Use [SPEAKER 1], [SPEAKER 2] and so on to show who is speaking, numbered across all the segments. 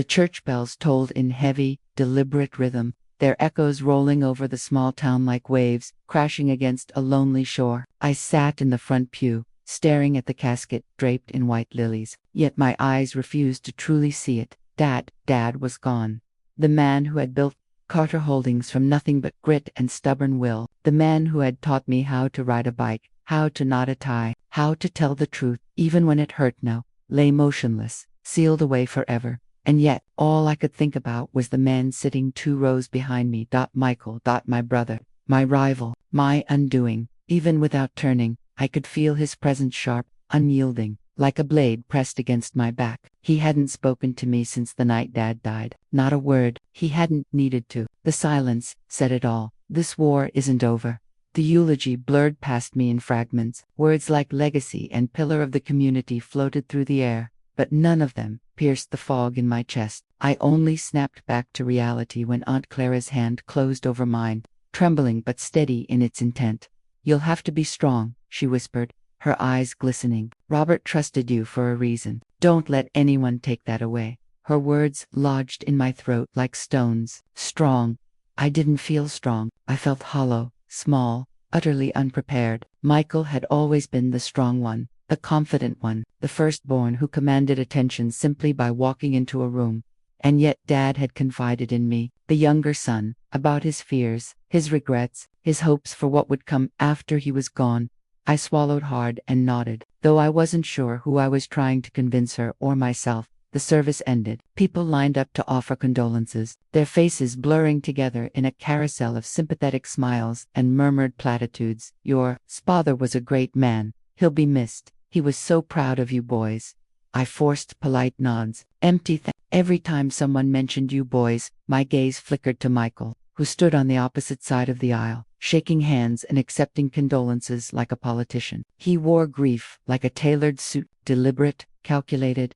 [SPEAKER 1] The church bells tolled in heavy, deliberate rhythm, their echoes rolling over the small town like waves, crashing against a lonely shore. I sat in the front pew, staring at the casket draped in white lilies, yet my eyes refused to truly see it. Dad was gone. The man who had built Carter Holdings from nothing but grit and stubborn will, the man who had taught me how to ride a bike, how to knot a tie, how to tell the truth, even when it hurt now, lay motionless, sealed away forever. And yet, all I could think about was the man sitting 2 rows behind me. Michael, my brother, my rival, my undoing. Even without turning, I could feel his presence sharp, unyielding, like a blade pressed against my back. He hadn't spoken to me since the night Dad died. Not a word. He hadn't needed to. The silence said it all. This war isn't over. The eulogy blurred past me in fragments. Words like legacy and pillar of the community floated through the air, but none of them pierced the fog in my chest. I only snapped back to reality when Aunt Clara's hand closed over mine, trembling but steady in its intent. "You'll have to be strong," she whispered, her eyes glistening. "Robert trusted you for a reason. Don't let anyone take that away." Her words lodged in my throat like stones. Strong. I didn't feel strong. I felt hollow, small, utterly unprepared. Michael had always been the strong one, the confident one, the firstborn who commanded attention simply by walking into a room. And yet Dad had confided in me, the younger son, about his fears, his regrets, his hopes for what would come after he was gone. I swallowed hard and nodded. Though I wasn't sure who I was trying to convince her or myself, the service ended. People lined up to offer condolences, their faces blurring together in a carousel of sympathetic smiles and murmured platitudes. "Your father was a great man. He'll be missed. He was so proud of you boys." I forced polite nods. Empty Every time someone mentioned you boys, my gaze flickered to Michael, who stood on the opposite side of the aisle, shaking hands and accepting condolences like a politician. He wore grief like a tailored suit, deliberate, calculated.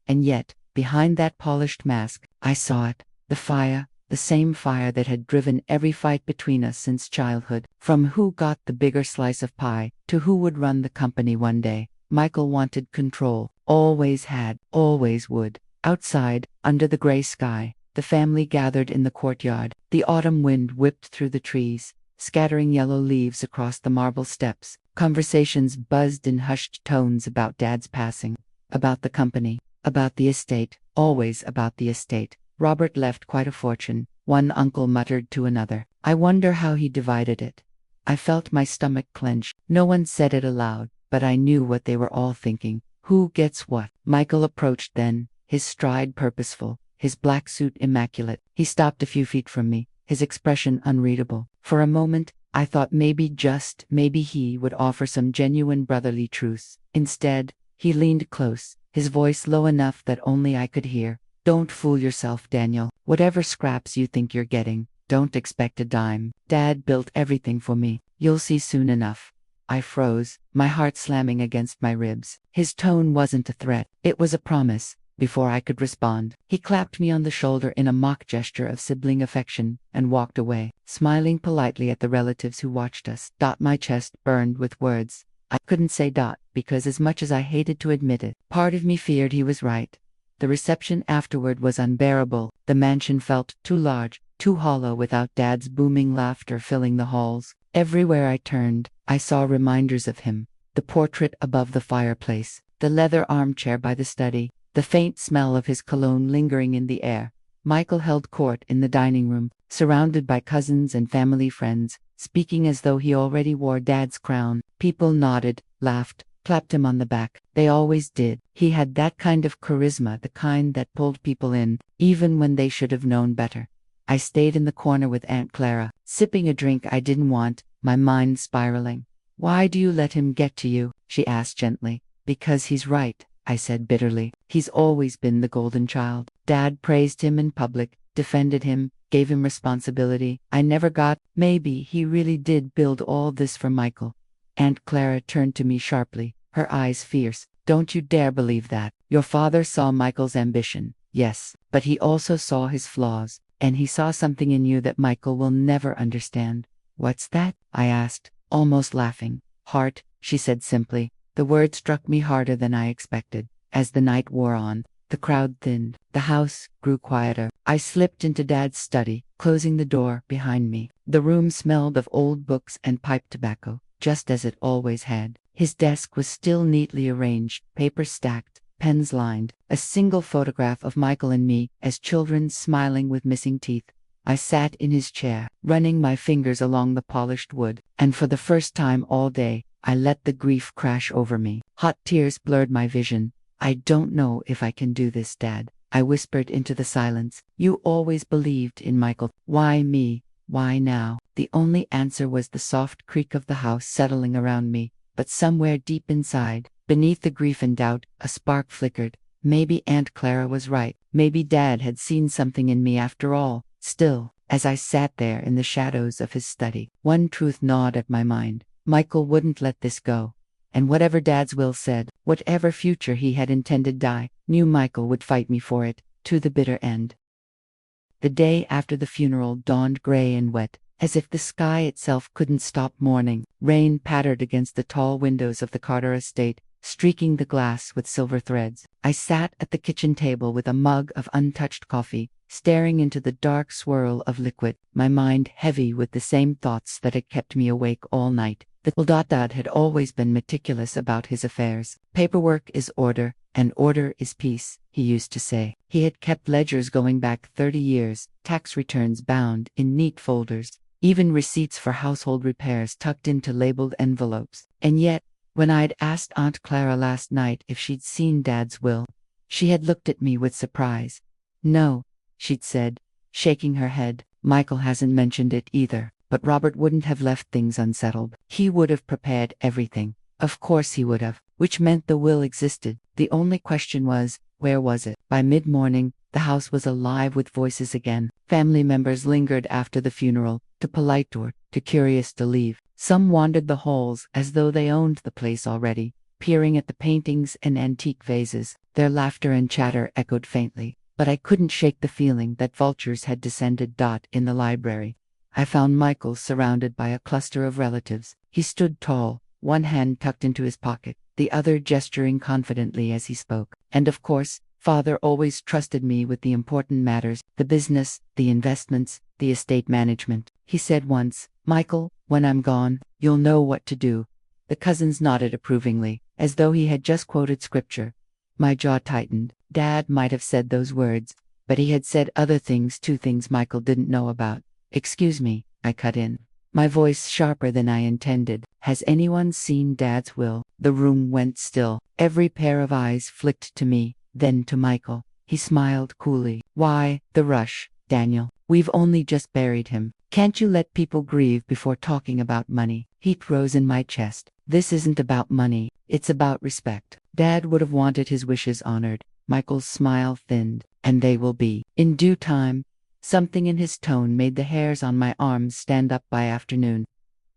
[SPEAKER 1] And yet, behind that polished mask, I saw it, the fire, the same fire that had driven every fight between us since childhood. From who got the bigger slice of pie, to who would run the company one day. Michael wanted control, always had, always would. Outside, under the gray sky, the family gathered in the courtyard. The autumn wind whipped through the trees, scattering yellow leaves across the marble steps. Conversations buzzed in hushed tones about Dad's passing, about the company, about the estate, always about the estate. Robert left quite a fortune, one uncle muttered to another. I wonder how he divided it. I felt my stomach clench. No one said it aloud, but I knew what they were all thinking. Who gets what? Michael approached then, his stride purposeful, his black suit immaculate. He stopped a few feet from me, his expression unreadable. For a moment, I thought maybe he would offer some genuine brotherly truce. Instead, he leaned close, his voice low enough that only I could hear. "Don't fool yourself, Daniel. Whatever scraps you think you're getting, don't expect a dime. Dad built everything for me. You'll see soon enough." I froze, my heart slamming against my ribs. His tone wasn't a threat, it was a promise. Before I could respond, he clapped me on the shoulder in a mock gesture of sibling affection and walked away, smiling politely at the relatives who watched us. My chest burned with words. I couldn't say because as much as I hated to admit it, part of me feared he was right. The reception afterward was unbearable. The mansion felt too large, too hollow without Dad's booming laughter filling the halls. Everywhere I turned, I saw reminders of him. The portrait above the fireplace, the leather armchair by the study, the faint smell of his cologne lingering in the air. Michael held court in the dining room, surrounded by cousins and family friends, speaking as though he already wore Dad's crown. People nodded, laughed, clapped him on the back. They always did. He had that kind of charisma, the kind that pulled people in, even when they should have known better. I stayed in the corner with Aunt Clara, sipping a drink I didn't want, my mind spiraling. "Why do you let him get to you?" she asked gently. "Because he's right," I said bitterly. "He's always been the golden child. Dad praised him in public, defended him, gave him responsibility. I never got. Maybe he really did build all this for Michael." Aunt Clara turned to me sharply, her eyes fierce. "Don't you dare believe that. Your father saw Michael's ambition, yes, but he also saw his flaws, and he saw something in you that Michael will never understand." "What's that?" I asked, almost laughing. "Heart," she said simply. The word struck me harder than I expected. As the night wore on, The crowd thinned. The house grew quieter. I slipped into Dad's study, closing the door behind me. The room smelled of old books and pipe tobacco, just as it always had. His desk was still neatly arranged, papers stacked, pens lined, a single photograph of Michael and me as children smiling with missing teeth. I sat in his chair, running my fingers along the polished wood, and for the first time all day, I let the grief crash over me. Hot tears blurred my vision. "I don't know if I can do this, Dad," I whispered into the silence. "You always believed in Michael. Why me? Why now?" The only answer was the soft creak of the house settling around me, but somewhere deep inside, beneath the grief and doubt, a spark flickered. Maybe Aunt Clara was right. Maybe Dad had seen something in me after all. Still, as I sat there in the shadows of his study, one truth gnawed at my mind. Michael wouldn't let this go. And whatever Dad's will said, whatever future he had intended die, knew Michael would fight me for it, to the bitter end. The day after the funeral dawned gray and wet, as if the sky itself couldn't stop mourning. Rain pattered against the tall windows of the Carter estate, streaking the glass with silver threads. I sat at the kitchen table with a mug of untouched coffee, staring into the dark swirl of liquid, my mind heavy with the same thoughts that had kept me awake all night. Dad had always been meticulous about his affairs. "Paperwork is order, and order is peace," he used to say. He had kept ledgers going back 30 years, tax returns bound in neat folders, even receipts for household repairs tucked into labeled envelopes. And yet, when I'd asked Aunt Clara last night if she'd seen Dad's will, she had looked at me with surprise. "No," she'd said, shaking her head. "Michael hasn't mentioned it either." But Robert wouldn't have left things unsettled. He would have prepared everything. Of course he would have, which meant the will existed. The only question was, where was it? By mid-morning, the house was alive with voices again. Family members lingered after the funeral, too polite or too curious to leave. Some wandered the halls as though they owned the place already, peering at the paintings and antique vases. Their laughter and chatter echoed faintly, but I couldn't shake the feeling that vultures had descended. In the library, I found Michael surrounded by a cluster of relatives. He stood tall, one hand tucked into his pocket, the other gesturing confidently as he spoke. And of course, Father always trusted me with the important matters, the business, the investments, the estate management. He said once, "Michael, when I'm gone, you'll know what to do." The cousins nodded approvingly, as though he had just quoted scripture. My jaw tightened. Dad might have said those words, but he had said other things too, things Michael didn't know about. "Excuse me," I cut in, my voice sharper than I intended. "Has anyone seen Dad's will?" The room went still. Every pair of eyes flicked to me, then to Michael. He smiled coolly. "Why the rush, Daniel? We've only just buried him. Can't you let people grieve before talking about money?" Heat rose in my chest. "This isn't about money, it's about respect." Dad would have wanted his wishes honored. Michael's smile thinned. "And they will be, in due time." Something in his tone made the hairs on my arms stand up. By afternoon,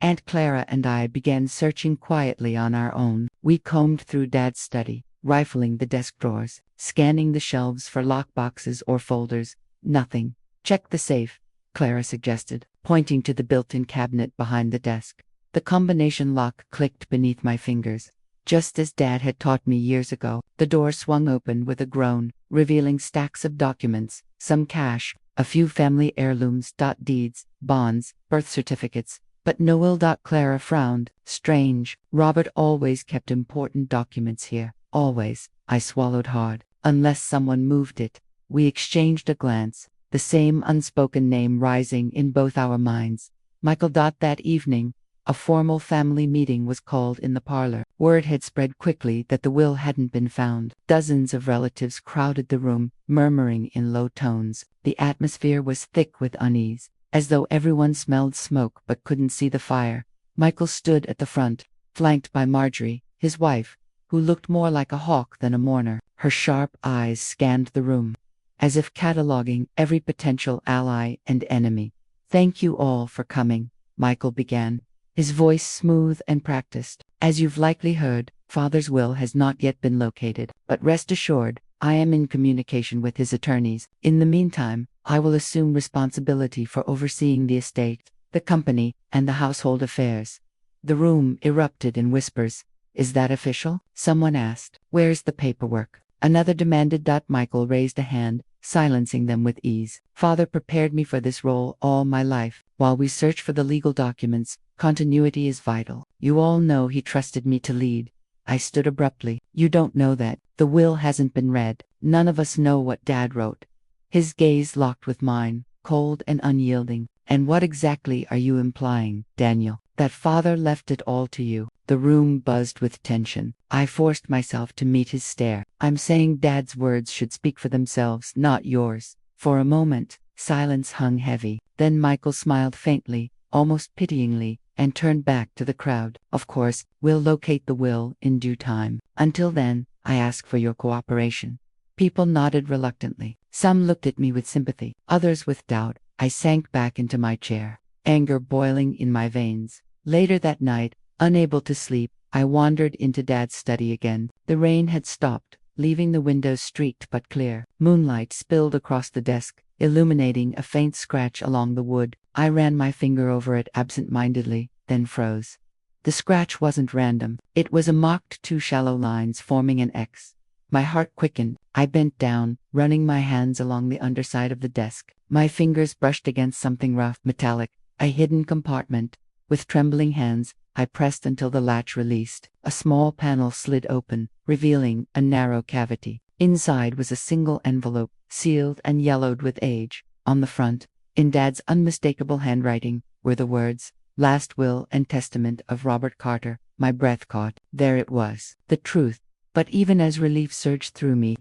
[SPEAKER 1] Aunt Clara and I began searching quietly on our own. We combed through Dad's study, rifling the desk drawers, scanning the shelves for lockboxes or folders. Nothing. "Check the safe," Clara suggested, pointing to the built-in cabinet behind the desk. The combination lock clicked beneath my fingers. Just as Dad had taught me years ago, the door swung open with a groan, revealing stacks of documents, some cash, a few family heirlooms, deeds, bonds, birth certificates, but no will. Clara frowned. "Strange. Robert always kept important documents here. Always." I swallowed hard. "Unless someone moved it." We exchanged a glance, the same unspoken name rising in both our minds. Michael. That evening, a formal family meeting was called in the parlor. Word had spread quickly that the will hadn't been found. Dozens of relatives crowded the room, murmuring in low tones. The atmosphere was thick with unease, as though everyone smelled smoke but couldn't see the fire. Michael stood at the front, flanked by Marjorie, his wife, who looked more like a hawk than a mourner. Her sharp eyes scanned the room, as if cataloging every potential ally and enemy. "Thank you all for coming," Michael began, his voice smooth and practiced. "As you've likely heard, Father's will has not yet been located, but rest assured, I am in communication with his attorneys. In the meantime, I will assume responsibility for overseeing the estate, the company, and the household affairs." The room erupted in whispers. "Is that official?" someone asked. "Where's the paperwork?" Another demanded. Michael raised a hand, silencing them with ease. Father prepared me for this role all my life. While we search for the legal documents, continuity is vital. You all know he trusted me to lead. I stood abruptly. You don't know that. The will hasn't been read. None of us know what Dad wrote. His gaze locked with mine, cold and unyielding. And what exactly are you implying, Daniel? That Father left it all to you? The room buzzed with tension. I forced myself to meet his stare. I'm saying Dad's words should speak for themselves, not yours. For a moment, silence hung heavy. Then Michael smiled faintly, almost pityingly, and turned back to the crowd. Of course, we'll locate the will in due time. Until then, I ask for your cooperation. People nodded reluctantly. Some looked at me with sympathy, others with doubt. I sank back into my chair, anger boiling in my veins. Later that night, unable to sleep, I wandered into Dad's study again. The rain had stopped, leaving the windows streaked but clear. Moonlight spilled across the desk, illuminating a faint scratch along the wood. I ran my finger over it absent-mindedly, then froze. The scratch wasn't random. It was a marked two shallow lines forming an X. My heart quickened. I bent down, running my hands along the underside of the desk. My fingers brushed against something rough, metallic, a hidden compartment. With trembling hands, I pressed until the latch released. A small panel slid open, revealing a narrow cavity. Inside was a single envelope, sealed and yellowed with age. On the front, in Dad's unmistakable handwriting, were the words, "Last Will and Testament of Robert Carter." My breath caught. There it was, the truth. But even as relief surged through me,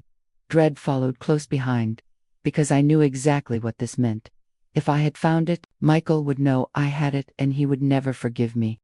[SPEAKER 1] dread followed close behind, because I knew exactly what this meant. If I had found it, Michael would know I had it and he would never forgive me.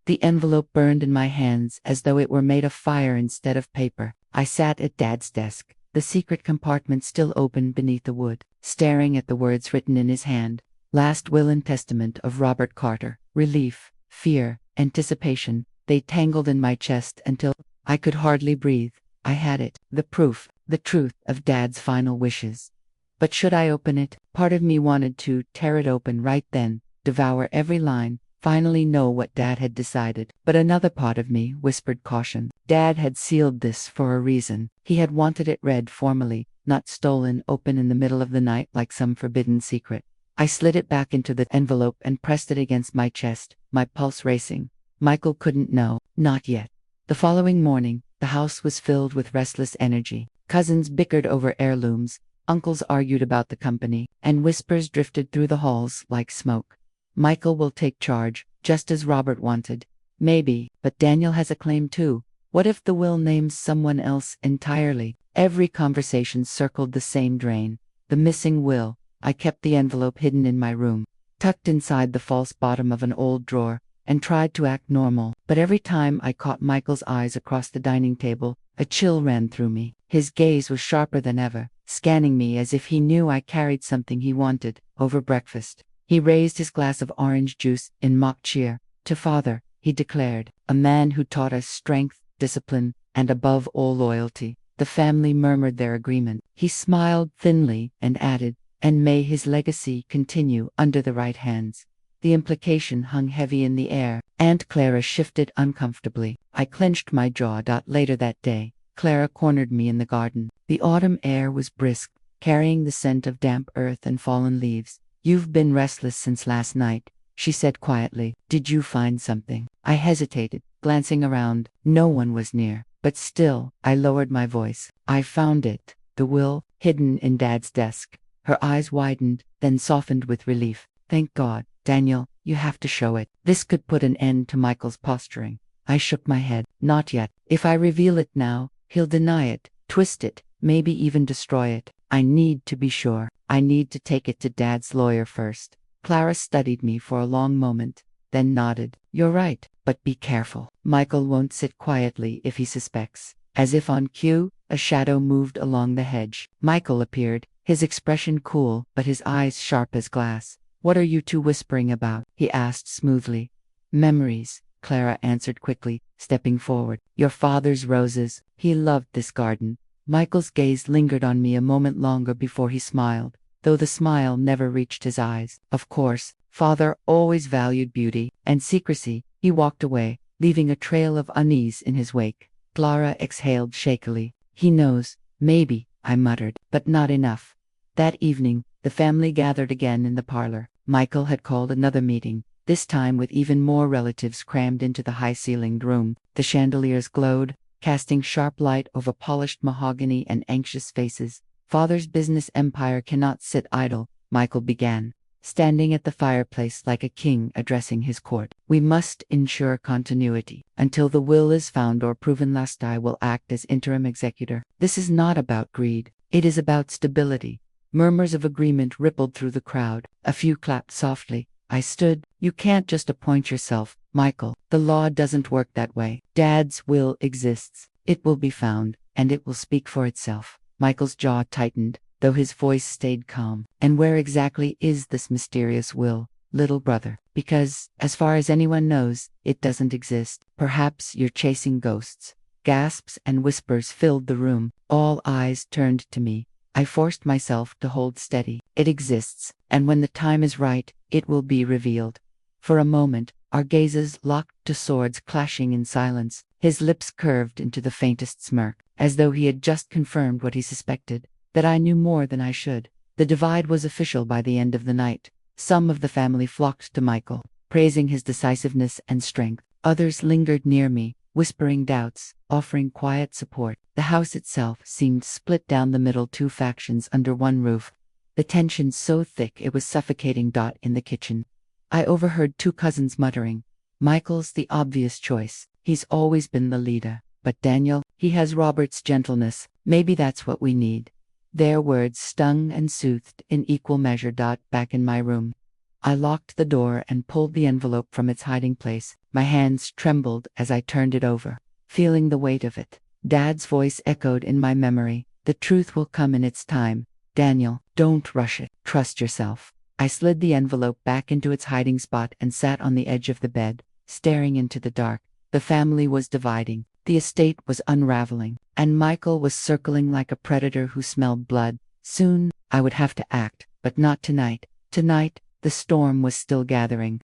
[SPEAKER 1] The envelope burned in my hands as though it were made of fire instead of paper. I sat at Dad's desk, the secret compartment still open beneath the wood, staring at the words written in his hand. Last Will and Testament of Robert Carter. Relief, fear, anticipation, they tangled in my chest until I could hardly breathe. I had it, the proof, the truth of Dad's final wishes. But should I open it? Part of me wanted to tear it open right then, devour every line, finally know what Dad had decided. But another part of me whispered caution. Dad had sealed this for a reason. He had wanted it read formally, not stolen open in the middle of the night like some forbidden secret. I slid it back into the envelope and pressed it against my chest, my pulse racing. Michael couldn't know, not yet. The following morning, the house was filled with restless energy. Cousins bickered over heirlooms, uncles argued about the company, and whispers drifted through the halls like smoke. Michael will take charge, just as Robert wanted. Maybe, but Daniel has a claim too. What if the will names someone else entirely? Every conversation circled the same drain. The missing will. I kept the envelope hidden in my room, tucked inside the false bottom of an old drawer, and tried to act normal. But every time I caught Michael's eyes across the dining table, a chill ran through me. His gaze was sharper than ever, scanning me as if he knew I carried something he wanted. Over breakfast, he raised his glass of orange juice in mock cheer. To Father, he declared, a man who taught us strength, discipline, and above all loyalty. The family murmured their agreement. He smiled thinly and added, and may his legacy continue under the right hands. The implication hung heavy in the air. Aunt Clara shifted uncomfortably. I clenched my jaw. Later that day, Clara cornered me in the garden. The autumn air was brisk, carrying the scent of damp earth and fallen leaves. You've been restless since last night, she said quietly. Did you find something? I hesitated, glancing around. No one was near, but still, I lowered my voice. I found it, the will, hidden in Dad's desk. Her eyes widened, then softened with relief. Thank God. Daniel, you have to show it. This could put an end to Michael's posturing. I shook my head. Not yet. If I reveal it now, he'll deny it, twist it, maybe even destroy it. I need to be sure. I need to take it to Dad's lawyer first. Clara studied me for a long moment, then nodded. You're right, but be careful. Michael won't sit quietly if he suspects. As if on cue, a shadow moved along the hedge. Michael appeared, his expression cool, but his eyes sharp as glass. What are you two whispering about? He asked smoothly. Memories, Clara answered quickly, stepping forward. Your father's roses. He loved this garden. Michael's gaze lingered on me a moment longer before he smiled, though the smile never reached his eyes. Of course, Father always valued beauty and secrecy. He walked away, leaving a trail of unease in his wake. Clara exhaled shakily. He knows, maybe, I muttered, but not enough. That evening, the family gathered again in the parlor. Michael had called another meeting, this time with even more relatives crammed into the high-ceilinged room. The chandeliers glowed, casting sharp light over polished mahogany and anxious faces. Father's business empire cannot sit idle, Michael began, standing at the fireplace like a king addressing his court. We must ensure continuity. Until the will is found or proven, last I will act as interim executor. This is not about greed. It is about stability. Murmurs of agreement rippled through the crowd. A few clapped softly. I stood. You can't just appoint yourself, Michael. The law doesn't work that way. Dad's will exists. It will be found, and it will speak for itself. Michael's jaw tightened, though his voice stayed calm. And where exactly is this mysterious will, little brother? Because, as far as anyone knows, it doesn't exist. Perhaps you're chasing ghosts. Gasps and whispers filled the room. All eyes turned to me. I forced myself to hold steady. It exists, and when the time is right, it will be revealed. For a moment, our gazes locked to swords clashing in silence. His lips curved into the faintest smirk, as though he had just confirmed what he suspected, that I knew more than I should. The divide was official by the end of the night. Some of the family flocked to Michael, praising his decisiveness and strength. Others lingered near me, whispering doubts, offering quiet support. The house itself seemed split down the middle, two factions under one roof, the tension so thick it was suffocating. In the kitchen, I overheard two cousins muttering, "Michael's the obvious choice. He's always been the leader. But Daniel, he has Robert's gentleness. Maybe that's what we need." Their words stung and soothed in equal measure. Back in my room, I locked the door and pulled the envelope from its hiding place. My hands trembled as I turned it over, feeling the weight of it. Dad's voice echoed in my memory. "The truth will come in its time. Daniel, don't rush it. Trust yourself." I slid the envelope back into its hiding spot and sat on the edge of the bed, staring into the dark. The family was dividing. The estate was unraveling, and Michael was circling like a predator who smelled blood. Soon, I would have to act, but not tonight. Tonight, the storm was still gathering.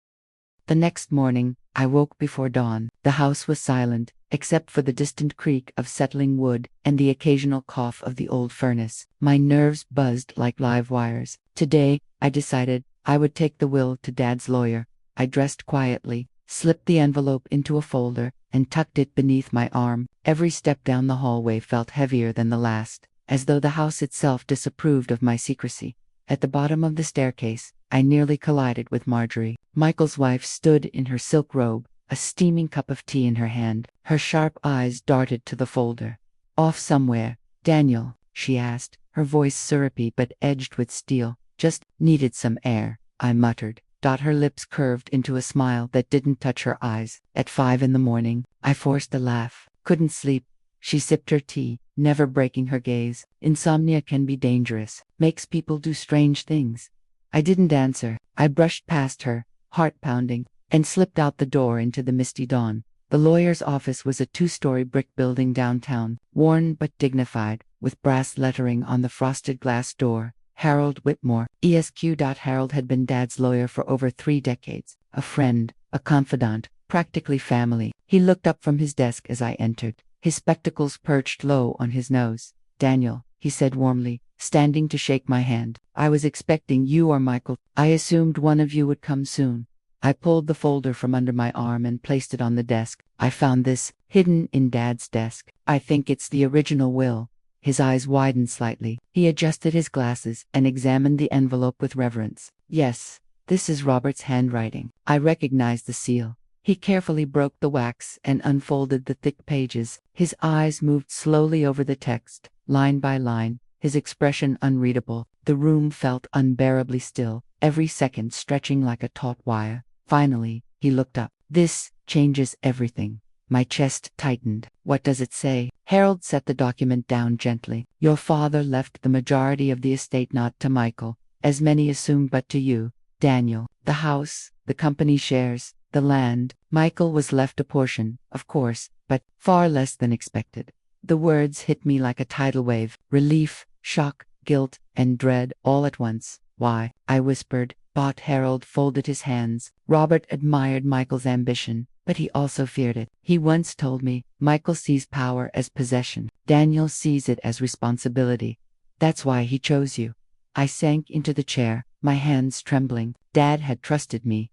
[SPEAKER 1] The next morning, I woke before dawn. The house was silent, except for the distant creak of settling wood and the occasional cough of the old furnace. My nerves buzzed like live wires. Today, I decided, I would take the will to Dad's lawyer. I dressed quietly, slipped the envelope into a folder, and tucked it beneath my arm. Every step down the hallway felt heavier than the last, as though the house itself disapproved of my secrecy. At the bottom of the staircase, I nearly collided with Marjorie. Michael's wife stood in her silk robe, a steaming cup of tea in her hand. Her sharp eyes darted to the folder. "Off somewhere, Daniel?" she asked, her voice syrupy but edged with steel. "Just needed some air," I muttered. Her lips curved into a smile that didn't touch her eyes. At 5 in the morning, I forced a laugh. "Couldn't sleep." She sipped her tea, never breaking her gaze. "Insomnia can be dangerous, makes people do strange things." I didn't answer. I brushed past her, heart pounding, and slipped out the door into the misty dawn. The lawyer's office was a 2-story brick building downtown, worn but dignified, with brass lettering on the frosted glass door. Harold Whitmore, ESQ. Harold had been Dad's lawyer for over 3 decades, a friend, a confidant, practically family. He looked up from his desk as I entered, his spectacles perched low on his nose. "Daniel," he said warmly, standing to shake my hand. "I was expecting you or Michael. I assumed one of you would come soon." I pulled the folder from under my arm and placed it on the desk. "I found this, hidden in Dad's desk. I think it's the original will." His eyes widened slightly. He adjusted his glasses and examined the envelope with reverence. "Yes, this is Robert's handwriting." I recognized the seal. He carefully broke the wax and unfolded the thick pages. His eyes moved slowly over the text, line by line, his expression unreadable. The room felt unbearably still, every second stretching like a taut wire. Finally, he looked up. "This changes everything." My chest tightened. "What does it say?" Harold set the document down gently. "Your father left the majority of the estate not to Michael, as many assumed, but to you, Daniel. The house, the company shares, the land. Michael was left a portion, of course, but far less than expected." The words hit me like a tidal wave. Relief, shock, guilt, and dread all at once. "Why?" I whispered. Harold folded his hands. "Robert admired Michael's ambition. but he also feared it. He once told me, Michael sees power as possession. Daniel sees it as responsibility. That's why he chose you. I sank into the chair, my hands trembling. Dad had trusted me.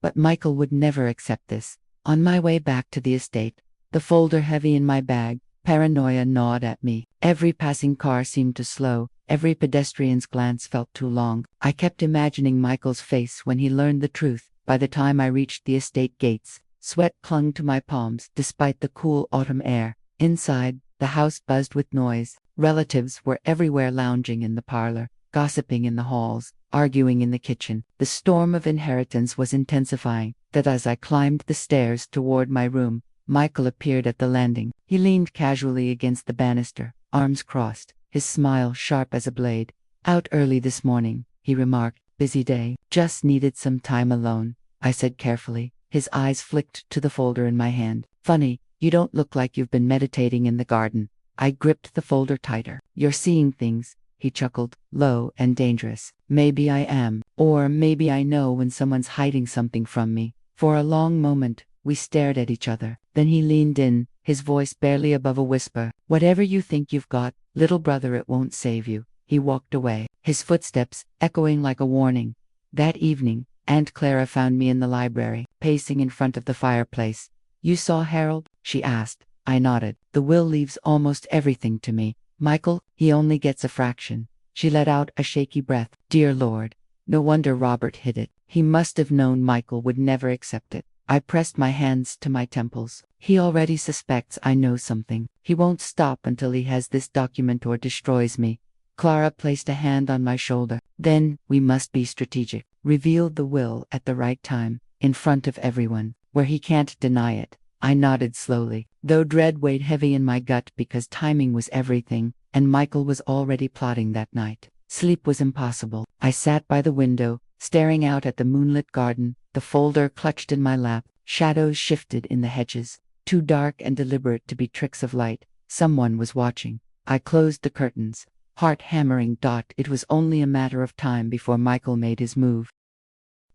[SPEAKER 1] But Michael would never accept this. On my way back to the estate, the folder heavy in my bag, paranoia gnawed at me. Every passing car seemed to slow. Every pedestrian's glance felt too long. I kept imagining Michael's face when he learned the truth. By the time I reached the estate gates, sweat clung to my palms despite the cool autumn air. Inside, the house buzzed with noise. Relatives were everywhere, lounging in the parlor, gossiping in the halls, arguing in the kitchen. The storm of inheritance was intensifying. That as I climbed the stairs toward my room, Michael appeared at the landing. He leaned casually against the banister, arms crossed, his smile sharp as a blade. Out early this morning, he remarked. Busy day. Just needed some time alone, I said carefully. His eyes flicked to the folder in my hand. Funny, you don't look like you've been meditating in the garden. I gripped the folder tighter. You're seeing things, he chuckled, low and dangerous. Maybe I am, or maybe I know when someone's hiding something from me. For a long moment, we stared at each other. Then he leaned in, his voice barely above a whisper. Whatever you think you've got, little brother, it won't save you. He walked away, his footsteps echoing like a warning. That evening, Aunt Clara found me in the library, pacing in front of the fireplace. You saw Harold? She asked. I nodded. The will leaves almost everything to me. Michael, he only gets a fraction. She let out a shaky breath. Dear Lord. No wonder Robert hid it. He must have known Michael would never accept it. I pressed my hands to my temples. He already suspects I know something. He won't stop until he has this document or destroys me. Clara placed a hand on my shoulder. Then, we must be strategic. Revealed the will at the right time, in front of everyone, where he can't deny it. I nodded slowly, though dread weighed heavy in my gut because timing was everything, and Michael was already plotting that night. Sleep was impossible. I sat by the window, staring out at the moonlit garden, the folder clutched in my lap. Shadows shifted in the hedges, too dark and deliberate to be tricks of light. Someone was watching. I closed the curtains. Heart hammering. It was only a matter of time before Michael made his move.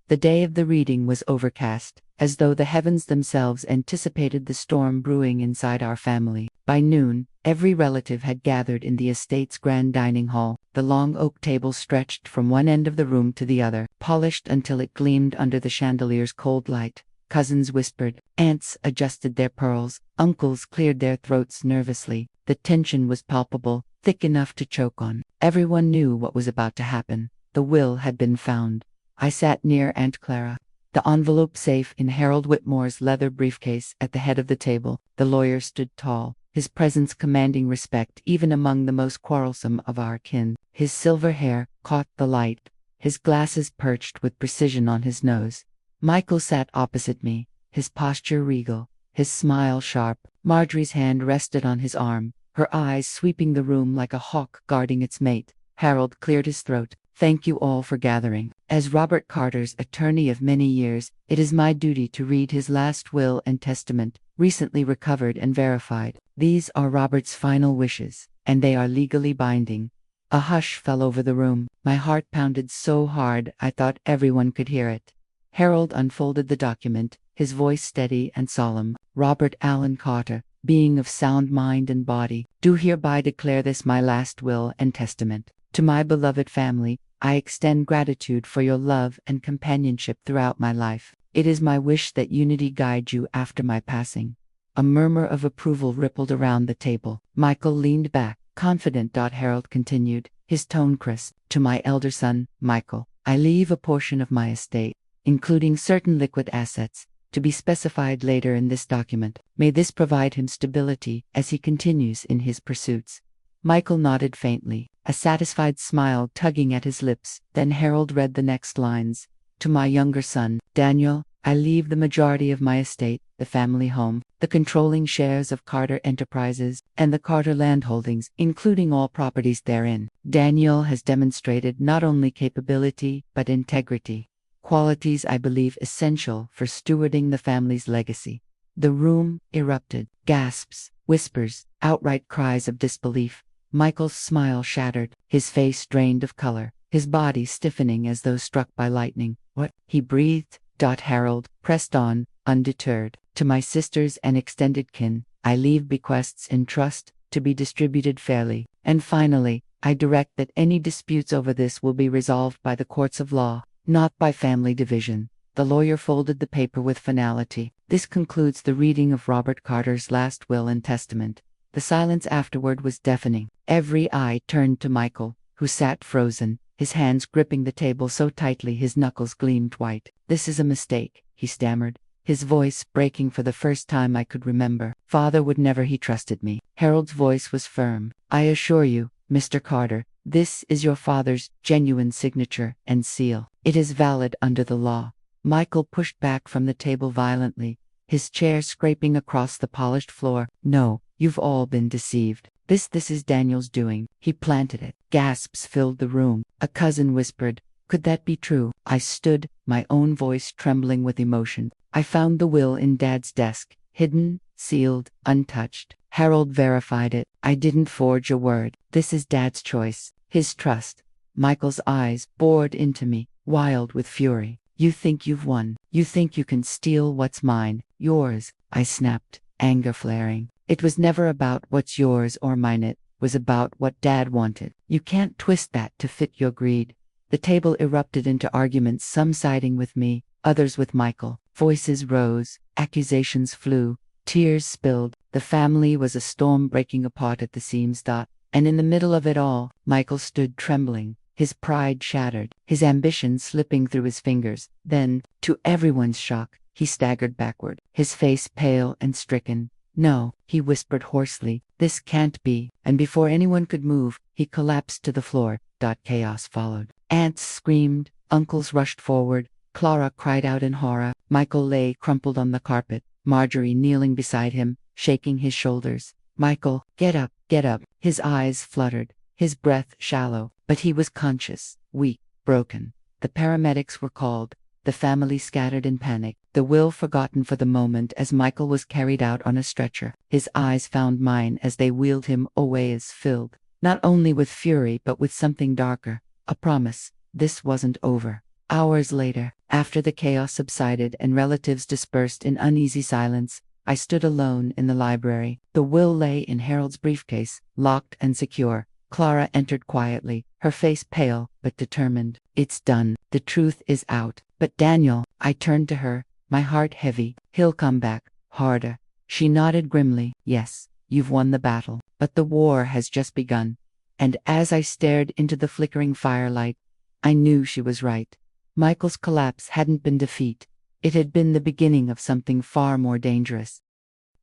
[SPEAKER 1] The day of the reading was overcast, as though the heavens themselves anticipated the storm brewing inside our family. By noon, every relative had gathered in the estate's grand dining hall. The long oak table stretched from one end of the room to the other, polished until it gleamed under the chandelier's cold light. Cousins whispered, aunts adjusted their pearls, uncles cleared their throats nervously. The tension was palpable, thick enough to choke on. Everyone knew what was about to happen. The will had been found. I sat near Aunt Clara, the envelope safe in Harold Whitmore's leather briefcase at the head of the table. The lawyer stood tall, his presence commanding respect even among the most quarrelsome of our kin. His silver hair caught the light, his glasses perched with precision on his nose. Michael sat opposite me, his posture regal, his smile sharp. Marjorie's hand rested on his arm, her eyes sweeping the room like a hawk guarding its mate. Harold cleared his throat. Thank you all for gathering. As Robert Carter's attorney of many years, it is my duty to read his last will and testament, recently recovered and verified. These are Robert's final wishes, and they are legally binding. A hush fell over the room. My heart pounded so hard I thought everyone could hear it. Harold unfolded the document, his voice steady and solemn. Robert Allen Carter, being of sound mind and body, do hereby declare this my last will and testament. To my beloved family, I extend gratitude for your love and companionship throughout my life. It is my wish that unity guide you after my passing. A murmur of approval rippled around the table. Michael leaned back, confident. Harold continued, his tone crisp. To my elder son, Michael, I leave a portion of my estate, including certain liquid assets, to be specified later in this document. May this provide him stability as he continues in his pursuits. Michael nodded faintly, a satisfied smile tugging at his lips. Then Harold read the next lines. To my younger son, Daniel, I leave the majority of my estate, the family home, the controlling shares of Carter Enterprises, and the Carter landholdings, including all properties therein. Daniel has demonstrated not only capability, but integrity, qualities I believe essential for stewarding the family's legacy. The room erupted. Gasps, whispers, outright cries of disbelief. Michael's smile shattered, his face drained of color, his body stiffening as though struck by lightning. What? He breathed. Harold pressed on, undeterred. To my sisters and extended kin, I leave bequests in trust to be distributed fairly. And finally, I direct that any disputes over this will be resolved by the courts of law, not by family division. The lawyer folded the paper with finality. This concludes the reading of Robert Carter's last will and testament. The silence afterward was deafening. Every eye turned to Michael, who sat frozen, his hands gripping the table so tightly his knuckles gleamed white. "This is a mistake," he stammered, his voice breaking for the first time I could remember. "Father would never. He trusted me." Harold's voice was firm. "I assure you, Mr. Carter, this is your father's genuine signature and seal. It is valid under the law." Michael pushed back from the table violently, his chair scraping across the polished floor. "No, you've all been deceived. This is Daniel's doing. He planted it." Gasps filled the room. A cousin whispered, "Could that be true?" I stood, my own voice trembling with emotion. "I found the will in Dad's desk, hidden, sealed, untouched. Harold verified it. I didn't forge a word. This is Dad's choice, his trust." Michael's eyes bored into me, wild with fury. "You think you've won. You think you can steal what's mine, yours," I snapped, anger flaring. "It was never about what's yours or mine. It was about what Dad wanted. You can't twist that to fit your greed." The table erupted into arguments, some siding with me, others with Michael. Voices rose, accusations flew, tears spilled. The family was a storm breaking apart at the seams. And in the middle of it all, Michael stood trembling, his pride shattered, his ambition slipping through his fingers. Then, to everyone's shock, he staggered backward, his face pale and stricken. "No," he whispered hoarsely, "this can't be." And before anyone could move, he collapsed to the floor. Chaos followed. Aunts screamed, uncles rushed forward, Clara cried out in horror. Michael lay crumpled on the carpet, Marjorie kneeling beside him, shaking his shoulders. "Michael, get up, get up." His eyes fluttered, his breath shallow, but he was conscious, weak, broken. The paramedics were called, the family scattered in panic, the will forgotten for the moment as Michael was carried out on a stretcher. His eyes found mine as they wheeled him away, as filled, not only with fury but with something darker, a promise. This wasn't over. Hours later, after the chaos subsided and relatives dispersed in uneasy silence, I stood alone in the library. The will lay in Harold's briefcase, locked and secure. Clara entered quietly, her face pale but determined. "It's done. The truth is out." "But Daniel," I turned to her, my heart heavy. "He'll come back, harder." She nodded grimly. "Yes, you've won the battle, but the war has just begun." And as I stared into the flickering firelight, I knew she was right. Michael's collapse hadn't been defeat. It had been the beginning of something far more dangerous.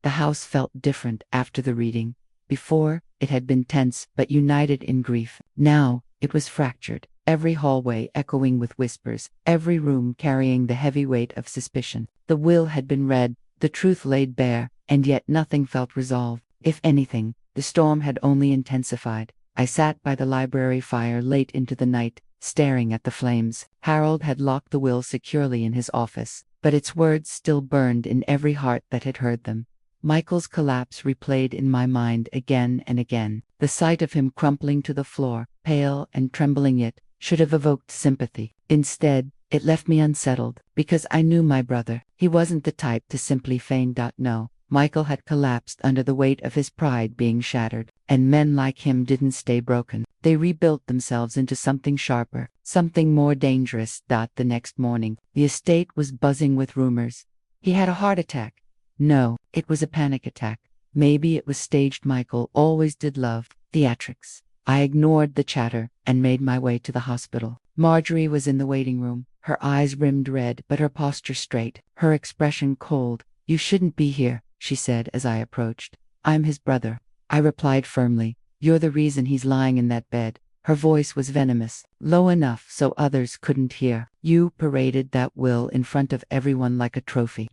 [SPEAKER 1] The house felt different after the reading. Before, it had been tense but united in grief. Now, it was fractured, every hallway echoing with whispers, every room carrying the heavy weight of suspicion. The will had been read, the truth laid bare, and yet nothing felt resolved. If anything, the storm had only intensified. I sat by the library fire late into the night, staring at the flames. Harold had locked the will securely in his office, but its words still burned in every heart that had heard them. Michael's collapse replayed in my mind again and again. The sight of him crumpling to the floor, pale and trembling yet, should have evoked sympathy. Instead, it left me unsettled, because I knew my brother. He wasn't the type to simply feign. No, Michael had collapsed under the weight of his pride being shattered, and men like him didn't stay broken. They rebuilt themselves into something sharper, something more dangerous. The next morning, the estate was buzzing with rumors. He had a heart attack. No, it was a panic attack. Maybe it was staged. Michael always did love theatrics. I ignored the chatter and made my way to the hospital. Marjorie was in the waiting room, her eyes rimmed red but her posture straight, her expression cold. "You shouldn't be here," she said as I approached. "I'm his brother," I replied firmly. "You're the reason he's lying in that bed." Her voice was venomous, low enough so others couldn't hear. "You paraded that will in front of everyone like a trophy,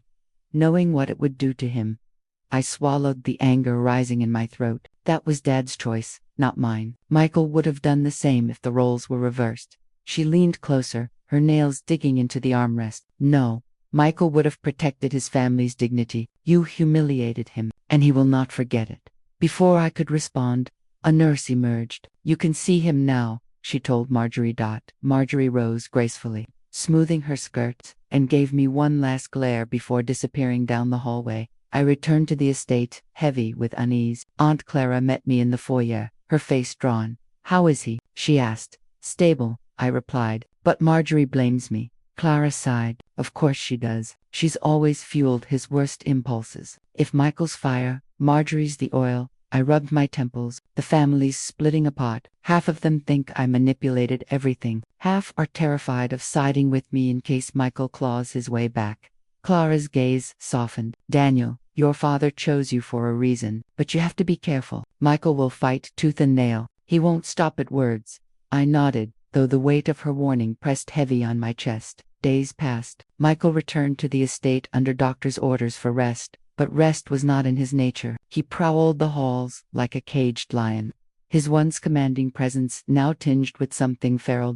[SPEAKER 1] knowing what it would do to him." I swallowed the anger rising in my throat. That was Dad's choice, not mine. Michael would have done the same if the roles were reversed. She leaned closer, her nails digging into the armrest. "No, Michael would have protected his family's dignity. You humiliated him, and he will not forget it." Before I could respond, a nurse emerged. "You can see him now," she told Marjorie. Marjorie rose gracefully. smoothing her skirts, and gave me one last glare before disappearing down the hallway. I returned to the estate, heavy with unease. Aunt Clara met me in the foyer, her face drawn. "How is he?" she asked. "Stable," I replied, "but Marjorie blames me." Clara sighed. "Of course she does. She's always fueled his worst impulses. If Michael's fire, Marjorie's the oil." I rubbed my temples. The family's splitting apart. Half of them think I manipulated everything. Half are terrified of siding with me in case Michael claws his way back. Clara's gaze softened. "Daniel, your father chose you for a reason, but you have to be careful. Michael will fight tooth and nail. He won't stop at words." I nodded, though the weight of her warning pressed heavy on my chest. Days passed. Michael returned to the estate under doctor's orders for rest, but rest was not in his nature. He prowled the halls like a caged lion, his once commanding presence now tinged with something feral.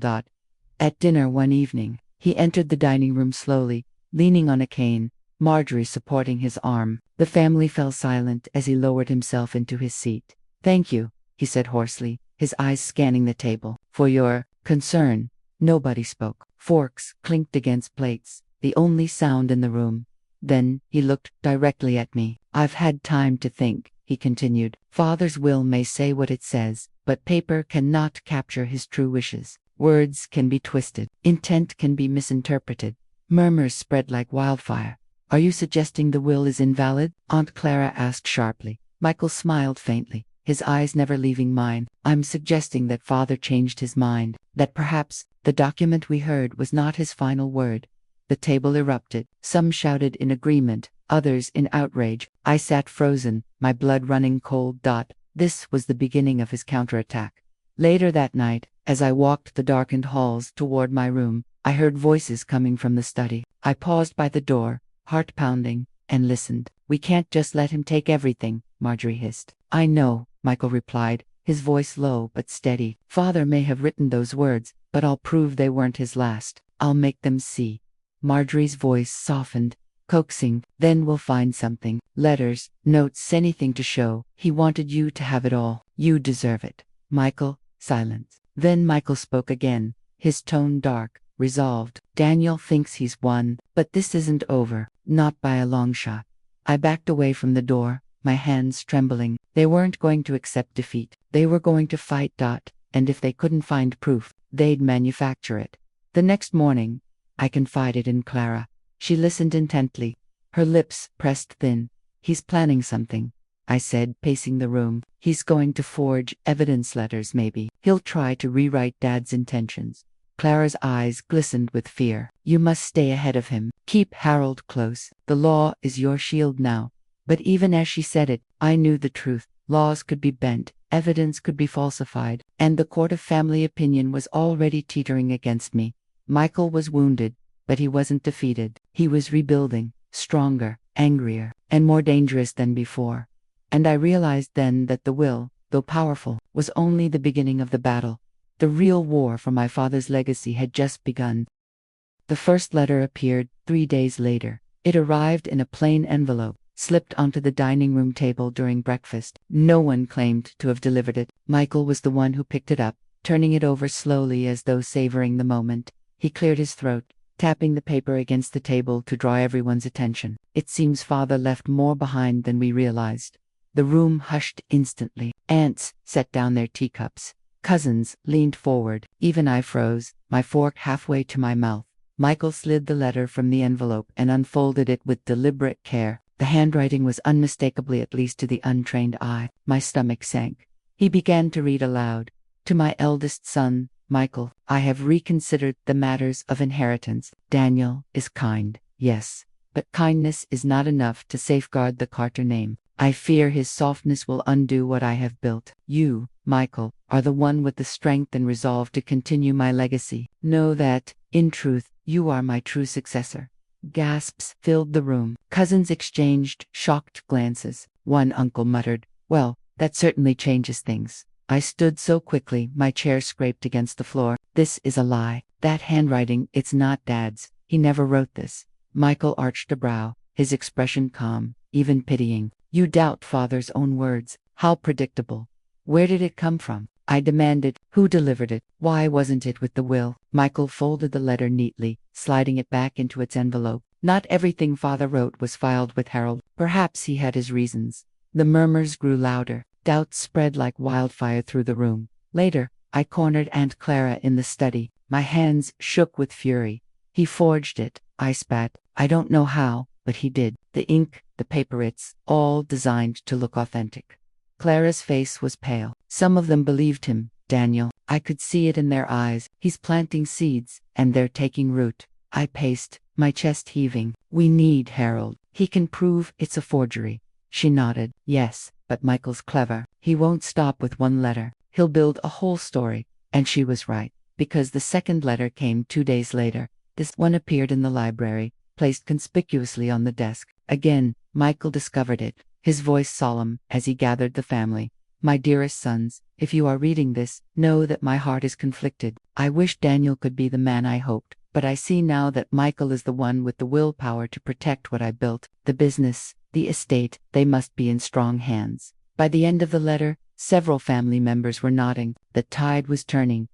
[SPEAKER 1] At dinner one evening, he entered the dining room slowly, leaning on a cane, Marjorie supporting his arm. The family fell silent as he lowered himself into his seat. "Thank you," he said hoarsely, his eyes scanning the table, "for your concern." Nobody spoke. Forks clinked against plates, the only sound in the room. Then he looked directly at me. "I've had time to think," he continued. "Father's will may say what it says, but paper cannot capture his true wishes. Words can be twisted. Intent can be misinterpreted." Murmurs spread like wildfire. "Are you suggesting the will is invalid?" Aunt Clara asked sharply. Michael smiled faintly, his eyes never leaving mine. "I'm suggesting that father changed his mind, that perhaps the document we heard was not his final word." The table erupted. Some shouted in agreement, others in outrage. I sat frozen, my blood running cold. This was the beginning of his counterattack. Later that night, as I walked the darkened halls toward my room, I heard voices coming from the study. I paused by the door, heart pounding, and listened. "We can't just let him take everything," Marjorie hissed. "I know," Michael replied, his voice low but steady. "Father may have written those words, but I'll prove they weren't his last. I'll make them see." Marjorie's voice softened, coaxing. "Then we'll find something. Letters, notes, anything to show. He wanted you to have it all. You deserve it." Michael, silence. Then Michael spoke again, his tone dark, resolved. "Daniel thinks he's won, but this isn't over, not by a long shot." I backed away from the door, my hands trembling. They weren't going to accept defeat. They were going to fight. And if they couldn't find proof, they'd manufacture it. The next morning, I confided in Clara. She listened intently, her lips pressed thin. "He's planning something," I said, pacing the room. "He's going to forge evidence letters, maybe. He'll try to rewrite Dad's intentions." Clara's eyes glistened with fear. "You must stay ahead of him. Keep Harold close. The law is your shield now." But even as she said it, I knew the truth. Laws could be bent, evidence could be falsified, and the court of family opinion was already teetering against me. Michael was wounded, but he wasn't defeated. He was rebuilding, stronger, angrier, and more dangerous than before. And I realized then that the will, though powerful, was only the beginning of the battle. The real war for my father's legacy had just begun. The first letter appeared 3 days later. It arrived in a plain envelope, slipped onto the dining room table during breakfast. No one claimed to have delivered it. Michael was the one who picked it up, turning it over slowly as though savoring the moment. He cleared his throat, tapping the paper against the table to draw everyone's attention. "It seems father left more behind than we realized." The room hushed instantly. Aunts set down their teacups. Cousins leaned forward. Even I froze, my fork halfway to my mouth. Michael slid the letter from the envelope and unfolded it with deliberate care. The handwriting was unmistakably, at least to the untrained eye. My stomach sank. He began to read aloud. "To my eldest son, Michael, I have reconsidered the matters of inheritance. Daniel is kind, yes, but kindness is not enough to safeguard the Carter name. I fear his softness will undo what I have built. You, Michael, are the one with the strength and resolve to continue my legacy. Know that, in truth, you are my true successor." Gasps filled the room. Cousins exchanged shocked glances. One uncle muttered, "Well, that certainly changes things." I stood so quickly, my chair scraped against the floor. "This is a lie. That handwriting, it's not Dad's. He never wrote this." Michael arched a brow, his expression calm, even pitying. "You doubt father's own words. How predictable. Where did it come from?" I demanded. Who delivered it? Why wasn't it with the will? Michael folded the letter neatly, sliding it back into its envelope. Not everything father wrote was filed with Harold. Perhaps he had his reasons. The murmurs grew louder. Doubts spread like wildfire through the room. Later, I cornered Aunt Clara in the study. My hands shook with fury. He forged it, I spat. I don't know how, but he did. The ink, the paper, it's all designed to look authentic. Clara's face was pale. Some of them believed him, Daniel. I could see it in their eyes. He's planting seeds, and they're taking root. I paced, my chest heaving. We need Harold. He can prove it's a forgery. She nodded. Yes, but Michael's clever. He won't stop with one letter. He'll build a whole story. And she was right, because the second letter came 2 days later. This one appeared in the library, placed conspicuously on the desk. Again, Michael discovered it, his voice solemn as he gathered the family. My dearest sons, if you are reading this, know that my heart is conflicted. I wish Daniel could be the man I hoped, but I see now that Michael is the one with the willpower to protect what I built. The business, the estate, they must be in strong hands. By the end of the letter, several family members were nodding. The tide was turning.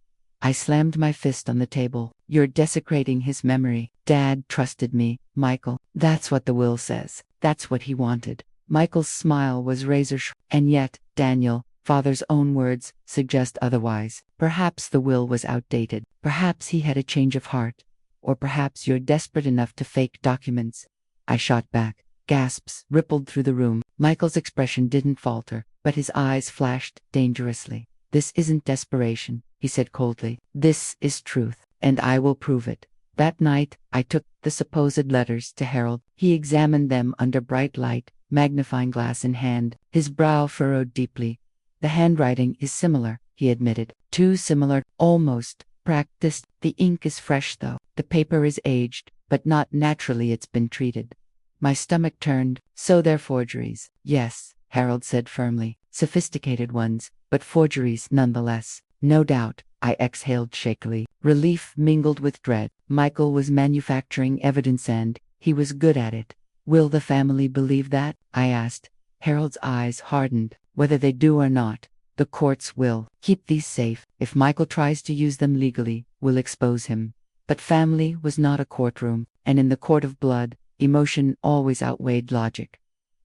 [SPEAKER 1] I slammed my fist on the table. You're desecrating his memory. Dad trusted me, Michael. That's what the will says. That's what he wanted. Michael's smile was razor sharp. And yet, Daniel, father's own words, suggest otherwise. Perhaps the will was outdated. Perhaps he had a change of heart. Or perhaps you're desperate enough to fake documents. I shot back. Gasps rippled through the room. Michael's expression didn't falter, but his eyes flashed dangerously. This isn't desperation, he said coldly. This is truth, and I will prove it. That night, I took the supposed letters to Harold. He examined them under bright light, magnifying glass in hand. His brow furrowed deeply. The handwriting is similar, he admitted. Too similar, almost. Practiced. The ink is fresh though. The paper is aged, but not naturally it's been treated. My stomach turned. So they're forgeries. Yes, Harold said firmly. Sophisticated ones, but forgeries nonetheless. No doubt, I exhaled shakily. Relief mingled with dread. Michael was manufacturing evidence and he was good at it. Will the family believe that? I asked. Harold's eyes hardened. Whether they do or not, the courts will. Keep these safe. If Michael tries to use them legally, we'll expose him. But family was not a courtroom, and in the court of blood, emotion always outweighed logic.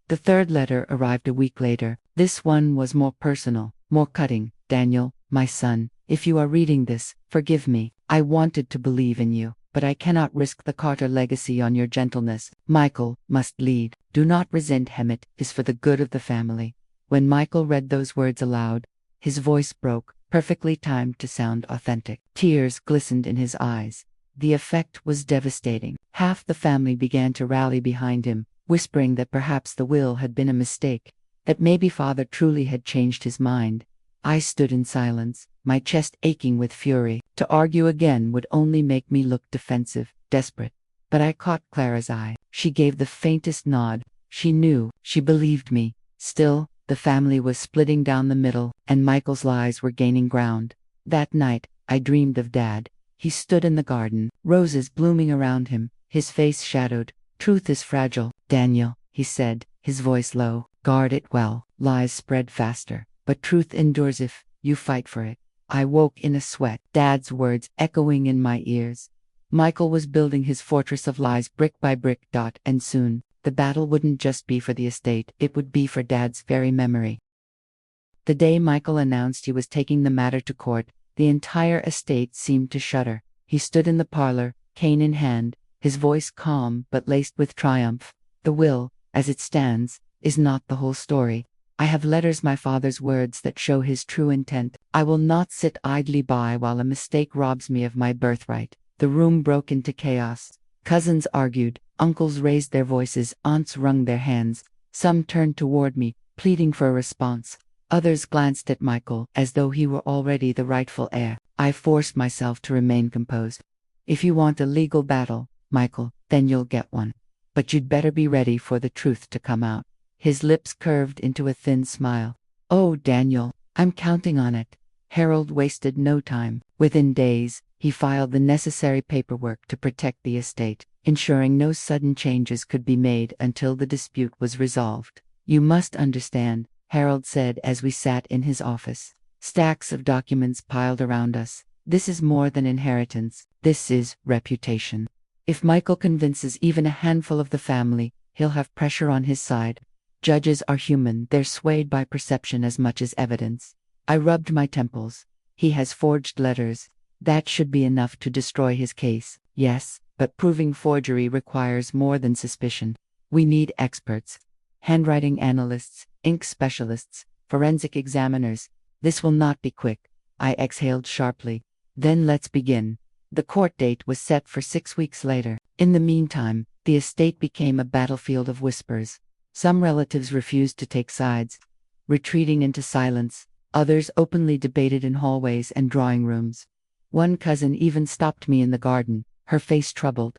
[SPEAKER 1] The third letter arrived a week later. This one was more personal, more cutting. Daniel, my son, if you are reading this, forgive me. I wanted to believe in you, but I cannot risk the Carter legacy on your gentleness. Michael must lead. Do not resent him. It is for the good of the family. When Michael read those words aloud, his voice broke, perfectly timed to sound authentic. Tears glistened in his eyes. The effect was devastating. Half the family began to rally behind him, whispering that perhaps the will had been a mistake, that maybe father truly had changed his mind. I stood in silence, my chest aching with fury. To argue again would only make me look defensive, desperate. But I caught Clara's eye. She gave the faintest nod. She knew, she believed me. Still, the family was splitting down the middle, and Michael's lies were gaining ground. That night, I dreamed of Dad. He stood in the garden, roses blooming around him, his face shadowed. Truth is fragile, Daniel, he said, his voice low. Guard it well. Lies spread faster, but truth endures if you fight for it. I woke in a sweat, Dad's words echoing in my ears. Michael was building his fortress of lies brick by brick. And soon, the battle wouldn't just be for the estate, it would be for Dad's very memory. The day Michael announced he was taking the matter to court, the entire estate seemed to shudder. He stood in the parlor, cane in hand, his voice calm but laced with triumph. The will, as it stands, is not the whole story. I have letters, my father's words, that show his true intent. I will not sit idly by while a mistake robs me of my birthright. The room broke into chaos. Cousins argued, uncles raised their voices, aunts wrung their hands. Some turned toward me, pleading for a response. Others glanced at Michael, as though he were already the rightful heir. I forced myself to remain composed. If you want a legal battle, Michael, then you'll get one. But you'd better be ready for the truth to come out. His lips curved into a thin smile. Oh, Daniel, I'm counting on it. Harold wasted no time. Within days, he filed the necessary paperwork to protect the estate, ensuring no sudden changes could be made until the dispute was resolved. You must understand, Harold said as we sat in his office. Stacks of documents piled around us. This is more than inheritance. This is reputation. If Michael convinces even a handful of the family, he'll have pressure on his side. Judges are human, they're swayed by perception as much as evidence. I rubbed my temples. He has forged letters. That should be enough to destroy his case. Yes, but proving forgery requires more than suspicion. We need experts. Handwriting analysts, ink specialists, forensic examiners. This will not be quick. I exhaled sharply. Then let's begin. The court date was set for 6 weeks later. In the meantime, the estate became a battlefield of whispers. Some relatives refused to take sides, retreating into silence. Others openly debated in hallways and drawing rooms. One cousin even stopped me in the garden, her face troubled.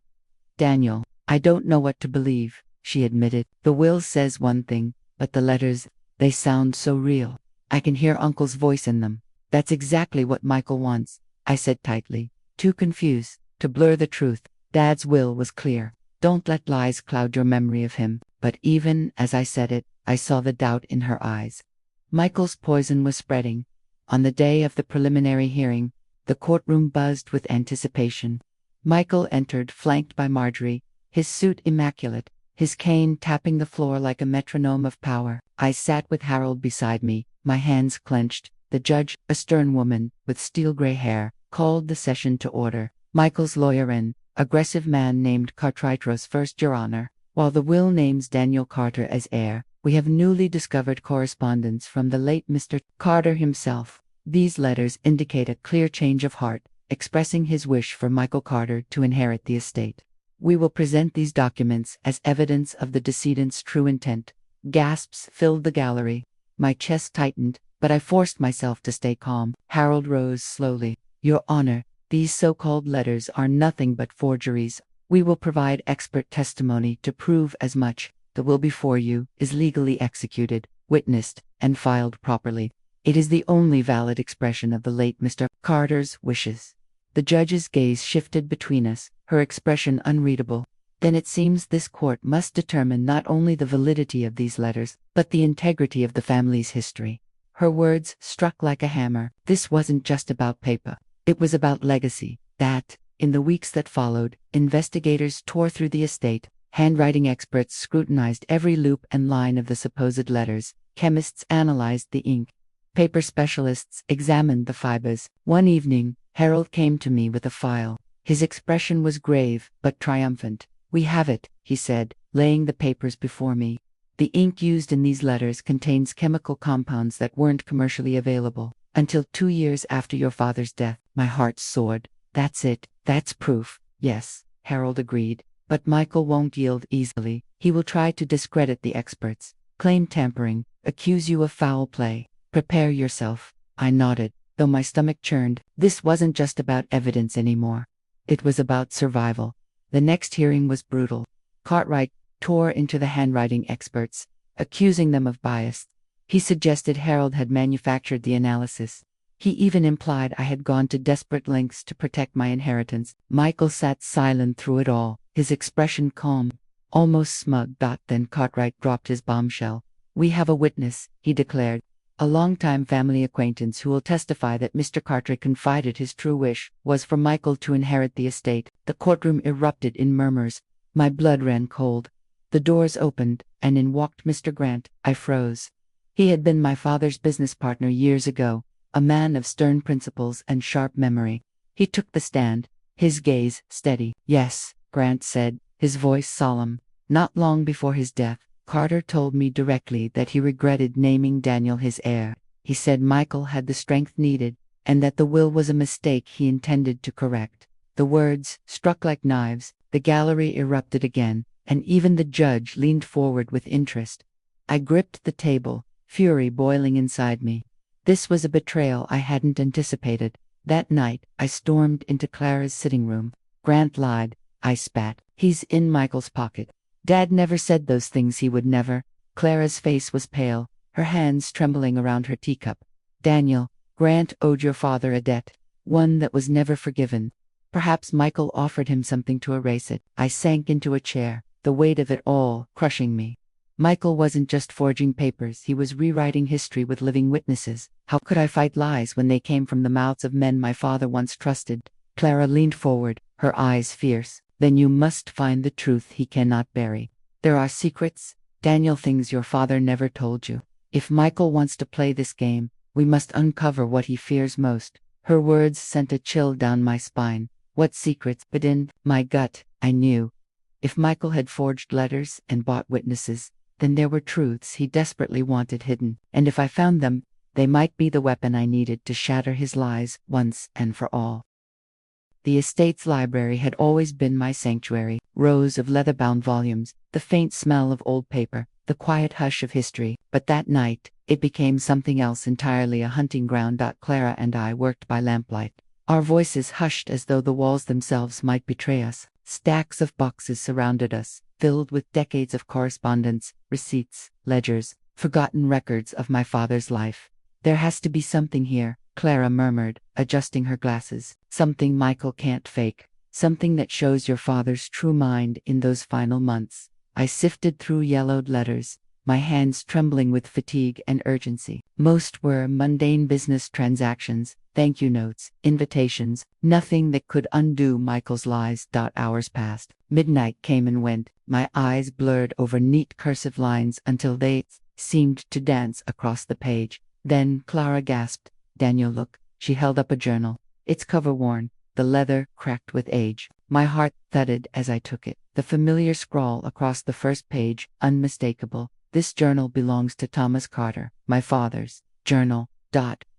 [SPEAKER 1] "Daniel, I don't know what to believe," she admitted. "The will says one thing, but the letters, they sound so real. I can hear Uncle's voice in them." "That's exactly what Michael wants," I said tightly, too confused to blur the truth. Dad's will was clear. Don't let lies cloud your memory of him. But even as I said it, I saw the doubt in her eyes. Michael's poison was spreading. On the day of the preliminary hearing, the courtroom buzzed with anticipation. Michael entered, flanked by Marjorie, his suit immaculate, his cane tapping the floor like a metronome of power. I sat with Harold beside me, my hands clenched. The judge, a stern woman with steel-gray hair, called the session to order. Michael's lawyer, an aggressive man named Cartwright, rose first. "Your Honor, while the will names Daniel Carter as heir, we have newly discovered correspondence from the late Mr. Carter himself. These letters indicate a clear change of heart, expressing his wish for Michael Carter to inherit the estate. We will present these documents as evidence of the decedent's true intent." Gasps filled the gallery. My chest tightened, but I forced myself to stay calm. Harold rose slowly. "Your Honor, these so-called letters are nothing but forgeries. We will provide expert testimony to prove as much. The will before you is legally executed, witnessed, and filed properly. It is the only valid expression of the late Mr. Carter's wishes." The judge's gaze shifted between us, her expression unreadable. "Then it seems this court must determine not only the validity of these letters, but the integrity of the family's history." Her words struck like a hammer. This wasn't just about paper. It was about legacy. In the weeks that followed, investigators tore through the estate. Handwriting experts scrutinized every loop and line of the supposed letters. Chemists analyzed the ink. Paper specialists examined the fibers. One evening, Harold came to me with a file. His expression was grave, but triumphant. "We have it," he said, laying the papers before me. "The ink used in these letters contains chemical compounds that weren't commercially available until 2 years after your father's death." My heart soared. "That's it. That's proof." "Yes," Harold agreed. "But Michael won't yield easily. He will try to discredit the experts, claim tampering, accuse you of foul play. Prepare yourself." I nodded, though my stomach churned. This wasn't just about evidence anymore. It was about survival. The next hearing was brutal. Cartwright tore into the handwriting experts, accusing them of bias. He suggested Harold had manufactured the analysis. He even implied I had gone to desperate lengths to protect my inheritance. Michael sat silent through it all, his expression calm, almost smug. Then Cartwright dropped his bombshell. "We have a witness," he declared. "A longtime family acquaintance who will testify that Mr. Carter confided his true wish was for Michael to inherit the estate." The courtroom erupted in murmurs. My blood ran cold. The doors opened, and in walked Mr. Grant. I froze. He had been my father's business partner years ago, a man of stern principles and sharp memory. He took the stand, his gaze steady. "Yes," Grant said, his voice solemn. "Not long before his death, Carter told me directly that he regretted naming Daniel his heir. He said Michael had the strength needed, and that the will was a mistake he intended to correct." The words struck like knives. The gallery erupted again, and even the judge leaned forward with interest. I gripped the table, fury boiling inside me. This was a betrayal I hadn't anticipated. That night, I stormed into Clara's sitting room. "Grant lied," I spat. "He's in Michael's pocket. Dad never said those things. He would never." Clara's face was pale, her hands trembling around her teacup. "Daniel, Grant owed your father a debt, one that was never forgiven. Perhaps Michael offered him something to erase it." I sank into a chair, the weight of it all crushing me. Michael wasn't just forging papers, he was rewriting history with living witnesses. How could I fight lies when they came from the mouths of men my father once trusted? Clara leaned forward, her eyes fierce. Then you must find the truth he cannot bury. There are secrets, Daniel, things your father never told you. If Michael wants to play this game, we must uncover what he fears most. Her words sent a chill down my spine. What secrets? But in my gut, I knew. If Michael had forged letters and bought witnesses, then there were truths he desperately wanted hidden. And if I found them, they might be the weapon I needed to shatter his lies once and for all. The estate's library had always been my sanctuary. Rows of leather-bound volumes, the faint smell of old paper, the quiet hush of history. But that night, it became something else entirely, a hunting ground. Clara and I worked by lamplight. Our voices hushed as though the walls themselves might betray us. Stacks of boxes surrounded us, filled with decades of correspondence, receipts, ledgers, forgotten records of my father's life. There has to be something here, Clara murmured, adjusting her glasses. Something Michael can't fake. Something that shows your father's true mind in those final months. I sifted through yellowed letters, my hands trembling with fatigue and urgency. Most were mundane business transactions, thank you notes, invitations, nothing that could undo Michael's lies. Hours passed. Midnight came and went, my eyes blurred over neat cursive lines until they seemed to dance across the page. Then Clara gasped, Daniel, look. She held up a journal. Its cover worn, the leather cracked with age. My heart thudded as I took it. The familiar scrawl across the first page, unmistakable. This journal belongs to Thomas Carter, my father's journal.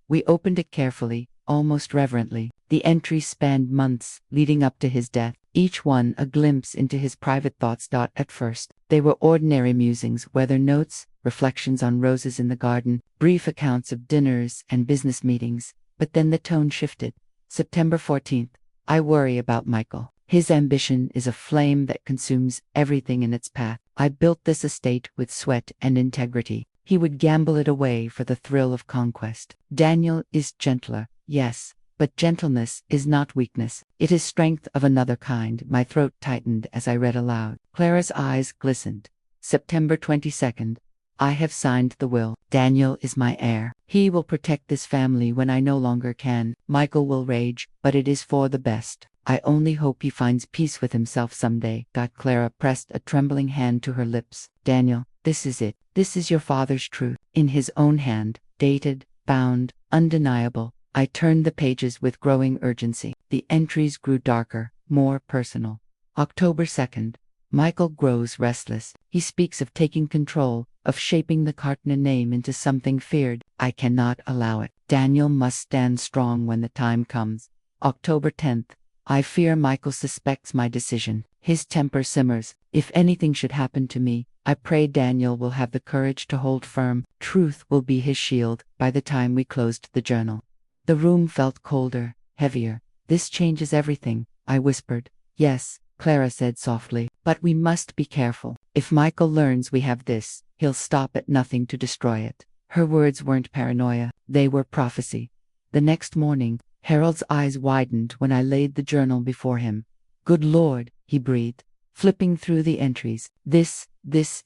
[SPEAKER 1] We opened it carefully, almost reverently. The entries spanned months leading up to his death, each one a glimpse into his private thoughts. At first, they were ordinary musings, weather notes, reflections on roses in the garden, brief accounts of dinners and business meetings. But then the tone shifted. September 14th. I worry about Michael. His ambition is a flame that consumes everything in its path. I built this estate with sweat and integrity. He would gamble it away for the thrill of conquest. Daniel is gentler, yes, but gentleness is not weakness. It is strength of another kind. My throat tightened as I read aloud. Clara's eyes glistened. September 22nd. I have signed the will. Daniel is my heir. He will protect this family when I no longer can. Michael will rage, but it is for the best. I only hope he finds peace with himself someday. Clara pressed a trembling hand to her lips. Daniel, this is it. This is your father's truth. In his own hand, dated, bound, undeniable. I turned the pages with growing urgency. The entries grew darker, more personal. October 2nd. Michael grows restless. He speaks of taking control, of shaping the Cartner name into something feared. I cannot allow it. Daniel must stand strong when the time comes. October 10th. I fear Michael suspects my decision. His temper simmers. If anything should happen to me, I pray Daniel will have the courage to hold firm. Truth will be his shield. By the time we closed the journal, the room felt colder, heavier. This changes everything, I whispered. Yes, Clara said softly, but we must be careful. If Michael learns we have this, he'll stop at nothing to destroy it. Her words weren't paranoia, they were prophecy. The next morning, Harold's eyes widened when I laid the journal before him. Good Lord, he breathed, flipping through the entries. This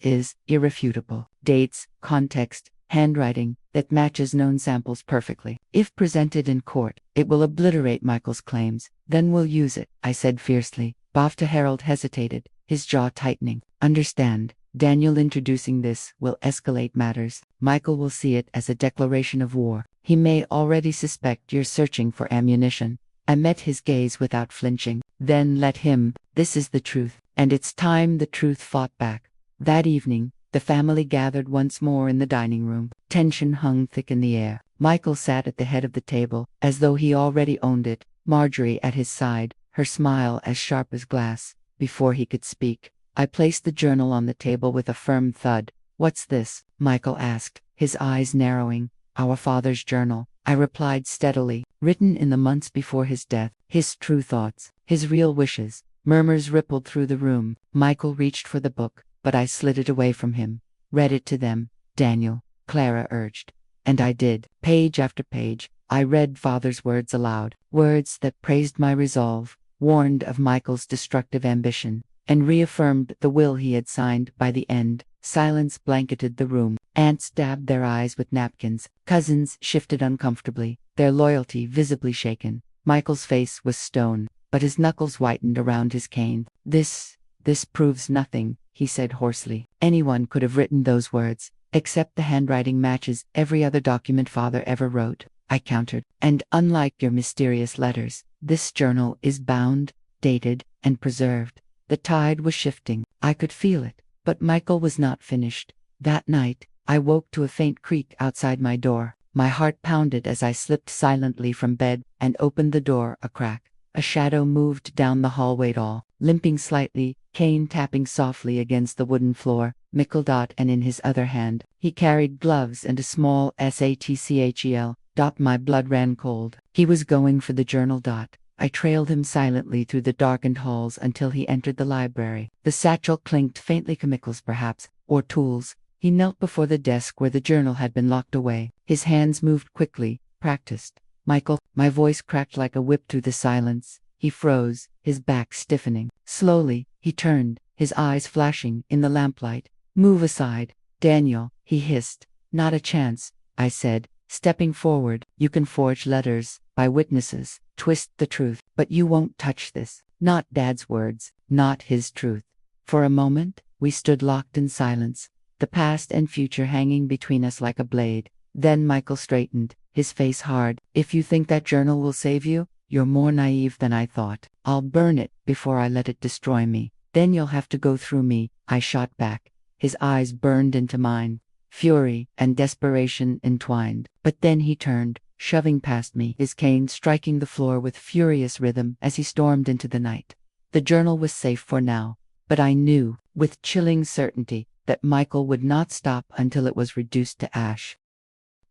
[SPEAKER 1] is irrefutable. Dates, context, handwriting that matches known samples perfectly. If presented in court, it will obliterate Michael's claims. Then we'll use it, I said fiercely. Bafta Harold hesitated, his jaw tightening. Understand, Daniel introducing this will escalate matters. Michael will see it as a declaration of war. He may already suspect you're searching for ammunition. I met his gaze without flinching. Then let him. This is the truth. And it's time the truth fought back. That evening, the family gathered once more in the dining room. Tension hung thick in the air. Michael sat at the head of the table, as though he already owned it. Marjorie at his side, her smile as sharp as glass. Before he could speak, I placed the journal on the table with a firm thud. What's this? Michael asked, his eyes narrowing. Our father's journal, I replied steadily, written in the months before his death. His true thoughts, his real wishes. Murmurs rippled through the room. Michael reached for the book, but I slid it away from him. Read it to them, Daniel, Clara urged. And I did. Page after page, I read father's words aloud. Words that praised my resolve, warned of Michael's destructive ambition, and reaffirmed the will he had signed. By the end, Silence blanketed the room. Aunts dabbed their eyes with napkins. Cousins shifted uncomfortably, their loyalty visibly shaken. Michael's face was stone, but his knuckles whitened around his cane. This proves nothing, he said hoarsely. Anyone could have written those words, except the handwriting matches every other document father ever wrote, I countered. And unlike your mysterious letters, this journal is bound, dated, and preserved. The tide was shifting. I could feel it. But Michael was not finished. That night, I woke to a faint creak outside my door. My heart pounded as I slipped silently from bed and opened the door a crack. A shadow moved down the hallway hall, limping slightly, cane tapping softly against the wooden floor, Mickeldot, and in his other hand, he carried gloves and a small SATCHEL. My blood ran cold. He was going for the journal. I trailed him silently through the darkened halls until he entered the library. The satchel clinked faintly, chemicals perhaps, or tools. He knelt before the desk where the journal had been locked away. His hands moved quickly, practiced. Michael, my voice cracked like a whip through the silence. He froze, his back stiffening. Slowly, he turned, his eyes flashing in the lamplight. Move aside, Daniel, he hissed. Not a chance, I said, stepping forward. You can forge letters, by witnesses, twist the truth, but you won't touch this. Not Dad's words, not his truth. For a moment, we stood locked in silence, the past and future hanging between us like a blade. Then Michael straightened, his face hard. If you think that journal will save you, you're more naive than I thought. I'll burn it before I let it destroy me. Then you'll have to go through me, I shot back. His eyes burned into mine. Fury and desperation entwined. But then he turned, shoving past me, his cane striking the floor with furious rhythm as he stormed into the night. The journal was safe for now, but I knew, with chilling certainty, that Michael would not stop until it was reduced to ash.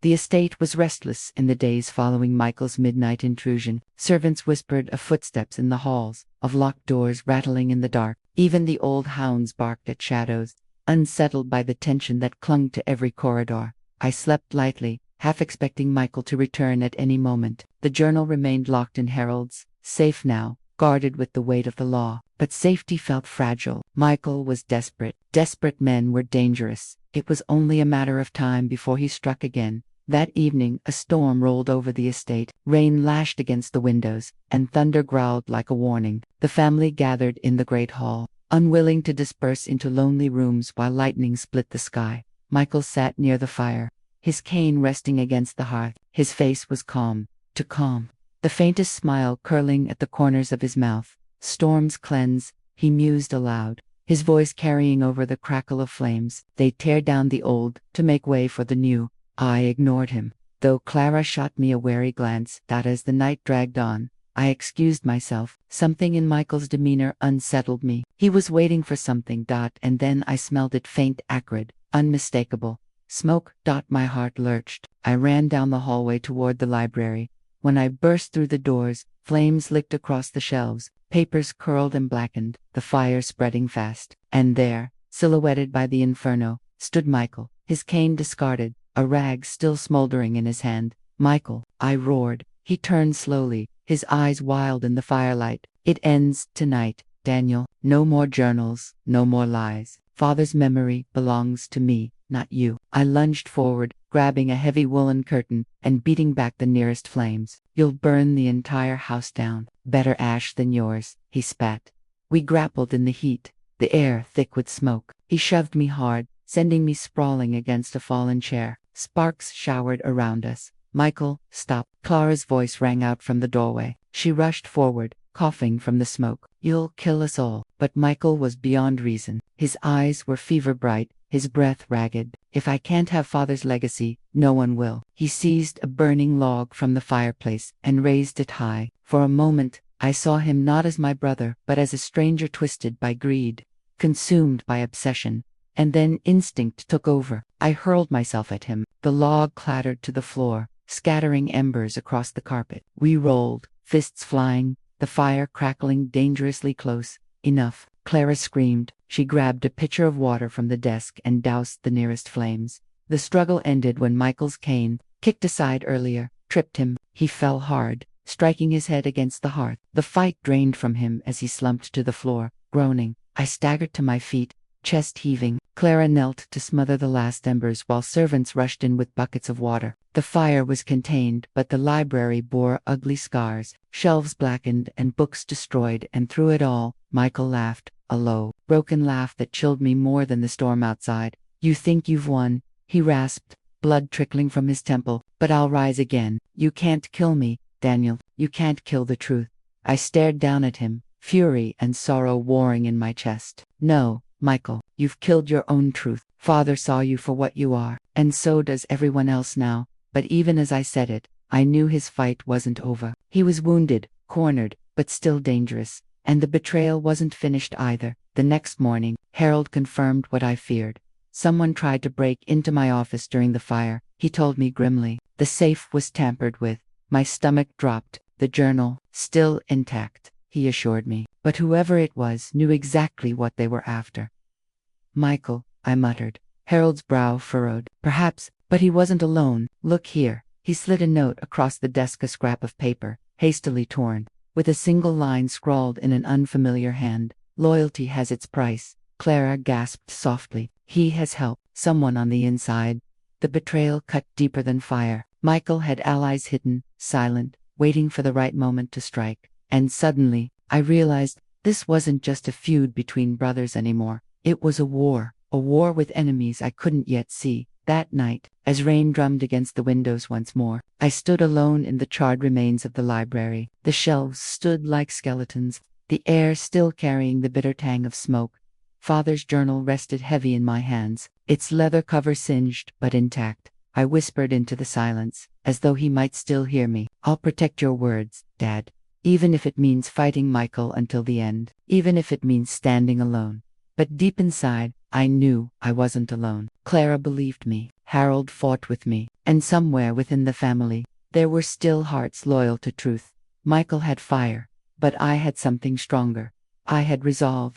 [SPEAKER 1] The estate was restless in the days following Michael's midnight intrusion. Servants whispered of footsteps in the halls, of locked doors rattling in the dark. Even the old hounds barked at shadows, unsettled by the tension that clung to every corridor. I slept lightly, half expecting Michael to return at any moment. The journal remained locked in Harold's, safe now, guarded with the weight of the law. But safety felt fragile. Michael was desperate. Desperate men were dangerous. It was only a matter of time before he struck again. That evening, a storm rolled over the estate. Rain lashed against the windows, and thunder growled like a warning. The family gathered in the great hall, unwilling to disperse into lonely rooms while lightning split the sky. Michael sat near the fire, his cane resting against the hearth. His face was calm, too calm, the faintest smile curling at the corners of his mouth. Storms cleanse, he mused aloud, his voice carrying over the crackle of flames. They tear down the old to make way for the new. I ignored him, though Clara shot me a wary glance. That as the night dragged on, I excused myself. Something in Michael's demeanor unsettled me. He was waiting for something. And then I smelled it, faint, acrid, unmistakable. Smoke. My heart lurched. I ran down the hallway toward the library. When I burst through the doors, flames licked across the shelves, papers curled and blackened, the fire spreading fast. And there, silhouetted by the inferno, stood Michael, his cane discarded, a rag still smoldering in his hand. Michael, I roared. He turned slowly, his eyes wild in the firelight. It ends tonight, Daniel. No more journals, no more lies. Father's memory belongs to me, not you. I lunged forward, grabbing a heavy woolen curtain and beating back the nearest flames. You'll burn the entire house down. Better ash than yours, he spat. We grappled in the heat, the air thick with smoke. He shoved me hard, sending me sprawling against a fallen chair. Sparks showered around us. Michael, stop. Clara's voice rang out from the doorway. She rushed forward, coughing from the smoke. You'll kill us all. But Michael was beyond reason. His eyes were fever bright, his breath ragged. If I can't have Father's legacy, no one will. He seized a burning log from the fireplace and raised it high. For a moment, I saw him not as my brother, but as a stranger twisted by greed, consumed by obsession. And then instinct took over. I hurled myself at him. The log clattered to the floor, scattering embers across the carpet. We rolled, fists flying, the fire crackling dangerously close. Enough. Clara screamed. She grabbed a pitcher of water from the desk and doused the nearest flames. The struggle ended when Michael's cane, kicked aside earlier, tripped him. He fell hard, striking his head against the hearth. The fight drained from him as he slumped to the floor, groaning. I staggered to my feet, chest heaving. Clara knelt to smother the last embers while servants rushed in with buckets of water. The fire was contained, but the library bore ugly scars, shelves blackened and books destroyed, and through it all, Michael laughed, a low, broken laugh that chilled me more than the storm outside. "You think you've won," he rasped, blood trickling from his temple, "but I'll rise again. You can't kill me, Daniel. You can't kill the truth." I stared down at him, fury and sorrow warring in my chest. "No, Michael, you've killed your own truth. Father saw you for what you are, and so does everyone else now." But even as I said it, I knew his fight wasn't over. He was wounded, cornered, but still dangerous. And the betrayal wasn't finished either. The next morning, Harold confirmed what I feared. Someone tried to break into my office during the fire, he told me grimly. The safe was tampered with. My stomach dropped. The journal, still intact, he assured me. But whoever it was knew exactly what they were after. "Michael," I muttered. Harold's brow furrowed. "Perhaps, but he wasn't alone. Look here." He slid a note across the desk, a scrap of paper, hastily torn, with a single line scrawled in an unfamiliar hand. "Loyalty has its price." Clara gasped softly. "He has helped someone on the inside." The betrayal cut deeper than fire. Michael had allies hidden, silent, waiting for the right moment to strike. And suddenly, I realized this wasn't just a feud between brothers anymore. It was a war with enemies I couldn't yet see. That night, as rain drummed against the windows once more, I stood alone in the charred remains of the library. The shelves stood like skeletons, the air still carrying the bitter tang of smoke. Father's journal rested heavy in my hands, its leather cover singed but intact. I whispered into the silence, as though he might still hear me. "I'll protect your words, Dad. Even if it means fighting Michael until the end. Even if it means standing alone." But deep inside, I knew I wasn't alone. Clara believed me. Harold fought with me. And somewhere within the family, there were still hearts loyal to truth. Michael had fire, but I had something stronger. I had resolve.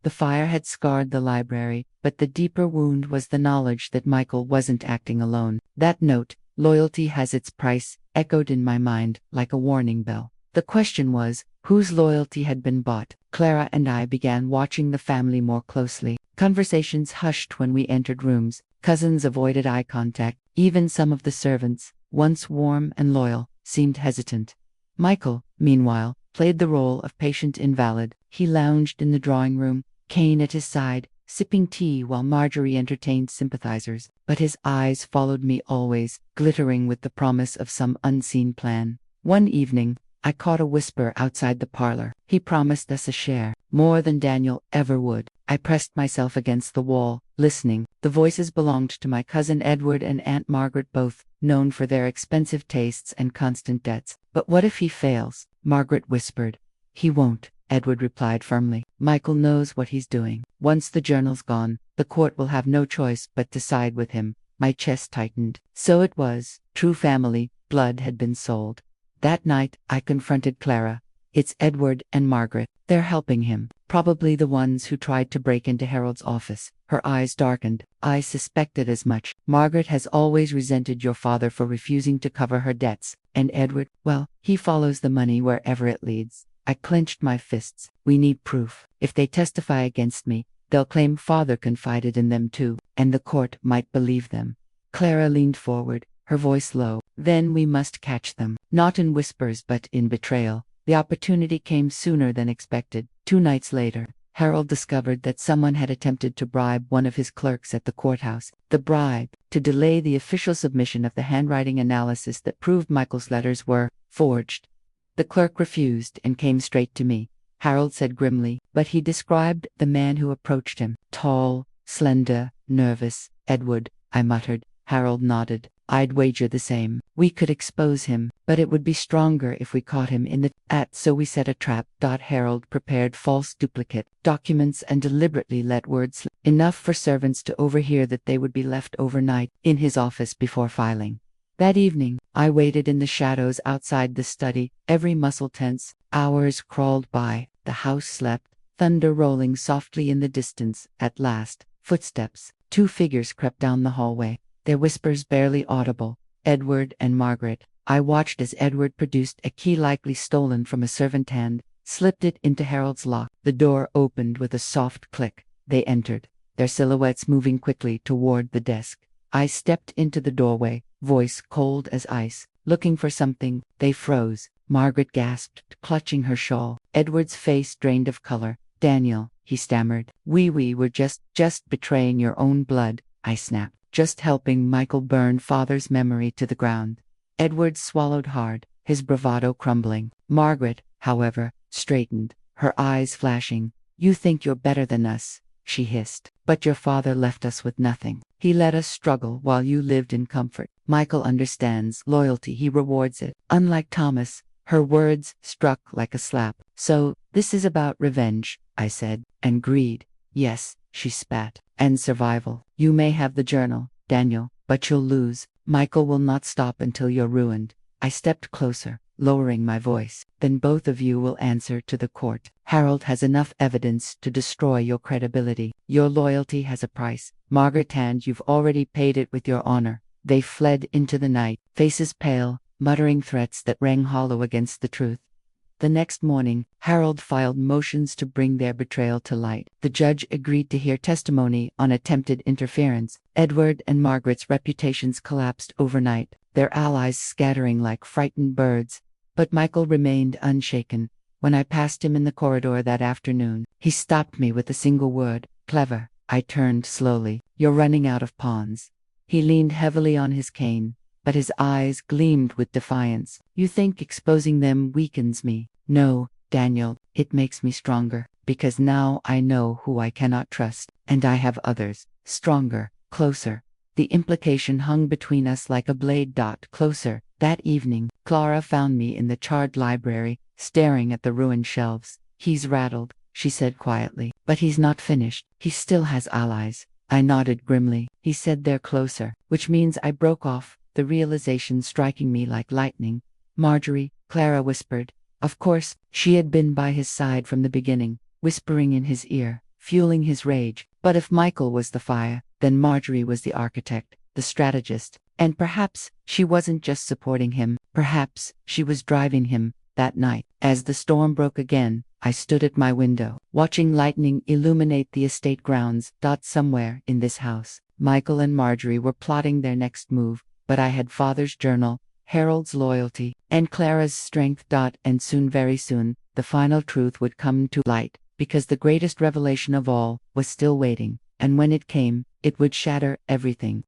[SPEAKER 1] The fire had scarred the library, but the deeper wound was the knowledge that Michael wasn't acting alone. That note, "Loyalty has its price," echoed in my mind like a warning bell. The question was, whose loyalty had been bought? Clara and I began watching the family more closely. Conversations hushed when we entered rooms. Cousins avoided eye contact. Even some of the servants, once warm and loyal, seemed hesitant. Michael, meanwhile, played the role of patient invalid. He lounged in the drawing room, cane at his side, sipping tea while Marjorie entertained sympathizers. But his eyes followed me always, glittering with the promise of some unseen plan. One evening, I caught a whisper outside the parlor. He promised us a share, more than Daniel ever would. I pressed myself against the wall, listening. The voices belonged to my cousin Edward and Aunt Margaret, both known for their expensive tastes and constant debts. "But what if he fails?" Margaret whispered. "He won't," Edward replied firmly. "Michael knows what he's doing. Once the journal's gone, the court will have no choice but to side with him." My chest tightened. So it was. True family, blood had been sold. That night, I confronted Clara. "It's Edward and Margaret. They're helping him. Probably the ones who tried to break into Harold's office." Her eyes darkened. "I suspected as much. Margaret has always resented your father for refusing to cover her debts. And Edward, well, he follows the money wherever it leads." I clenched my fists. "We need proof. If they testify against me, they'll claim father confided in them too, and the court might believe them." Clara leaned forward, her voice low. "Then we must catch them. Not in whispers but in betrayal." The opportunity came sooner than expected. 2 nights later, Harold discovered that someone had attempted to bribe one of his clerks at the courthouse. The bribe, to delay the official submission of the handwriting analysis that proved Michael's letters were forged. The clerk refused and came straight to me. Harold said grimly, but he described the man who approached him. "Tall, slender, nervous." "Edward," I muttered. Harold nodded. "I'd wager the same. We could expose him, but it would be stronger if we caught him in the so we set a trap. Harold prepared false duplicate documents and deliberately let words slip, enough for servants to overhear that they would be left overnight in his office before filing. That evening, I waited in the shadows outside the study, every muscle tense. Hours crawled by. The house slept, thunder rolling softly in the distance. At last, footsteps. 2 figures crept down the hallway, their whispers barely audible. Edward and Margaret. I watched as Edward produced a key likely stolen from a servant hand, slipped it into Harold's lock. The door opened with a soft click. They entered, their silhouettes moving quickly toward the desk. I stepped into the doorway, voice cold as ice, looking for something. They froze. Margaret gasped, clutching her shawl. Edward's face drained of color. Daniel, he stammered. We were just betraying your own blood, I snapped. Just helping Michael burn father's memory to the ground. Edward swallowed hard, his bravado crumbling. Margaret, however, straightened, her eyes flashing. You think you're better than us, she hissed. But your father left us with nothing. He let us struggle while you lived in comfort. Michael understands loyalty, he rewards it. Unlike Thomas, her words struck like a slap. So, this is about revenge, I said, and greed. Yes, she spat. And survival. You may have the journal, Daniel, but you'll lose. Michael will not stop until you're ruined. I stepped closer, lowering my voice. Then both of you will answer to the court. Harold has enough evidence to destroy your credibility. Your loyalty has a price. Margaret, and you've already paid it with your honor. They fled into the night, faces pale, muttering threats that rang hollow against the truth. The next morning, Harold filed motions to bring their betrayal to light. The judge agreed to hear testimony on attempted interference. Edward and Margaret's reputations collapsed overnight, their allies scattering like frightened birds. But Michael remained unshaken. When I passed him in the corridor that afternoon, he stopped me with a single word, clever. I turned slowly. You're running out of pawns. He leaned heavily on his cane, but his eyes gleamed with defiance. You think exposing them weakens me? No, Daniel, it makes me stronger, because now I know who I cannot trust, and I have others, stronger, closer. The implication hung between us like a blade. Closer. That evening, Clara found me in the charred library, staring at the ruined shelves. He's rattled, she said quietly, but he's not finished. He still has allies. I nodded grimly. He said they're closer, which means I broke off, the realization striking me like lightning. Marjorie, Clara whispered. Of course, she had been by his side from the beginning, whispering in his ear, fueling his rage. But if Michael was the fire, then Marjorie was the architect, the strategist. And perhaps she wasn't just supporting him, perhaps she was driving him. That night, as the storm broke again, I stood at my window, watching lightning illuminate the estate grounds. Somewhere in this house, Michael and Marjorie were plotting their next move, but I had father's journal, Harold's loyalty, and Clara's strength. And soon, very soon, the final truth would come to light, because the greatest revelation of all was still waiting, and when it came, it would shatter everything.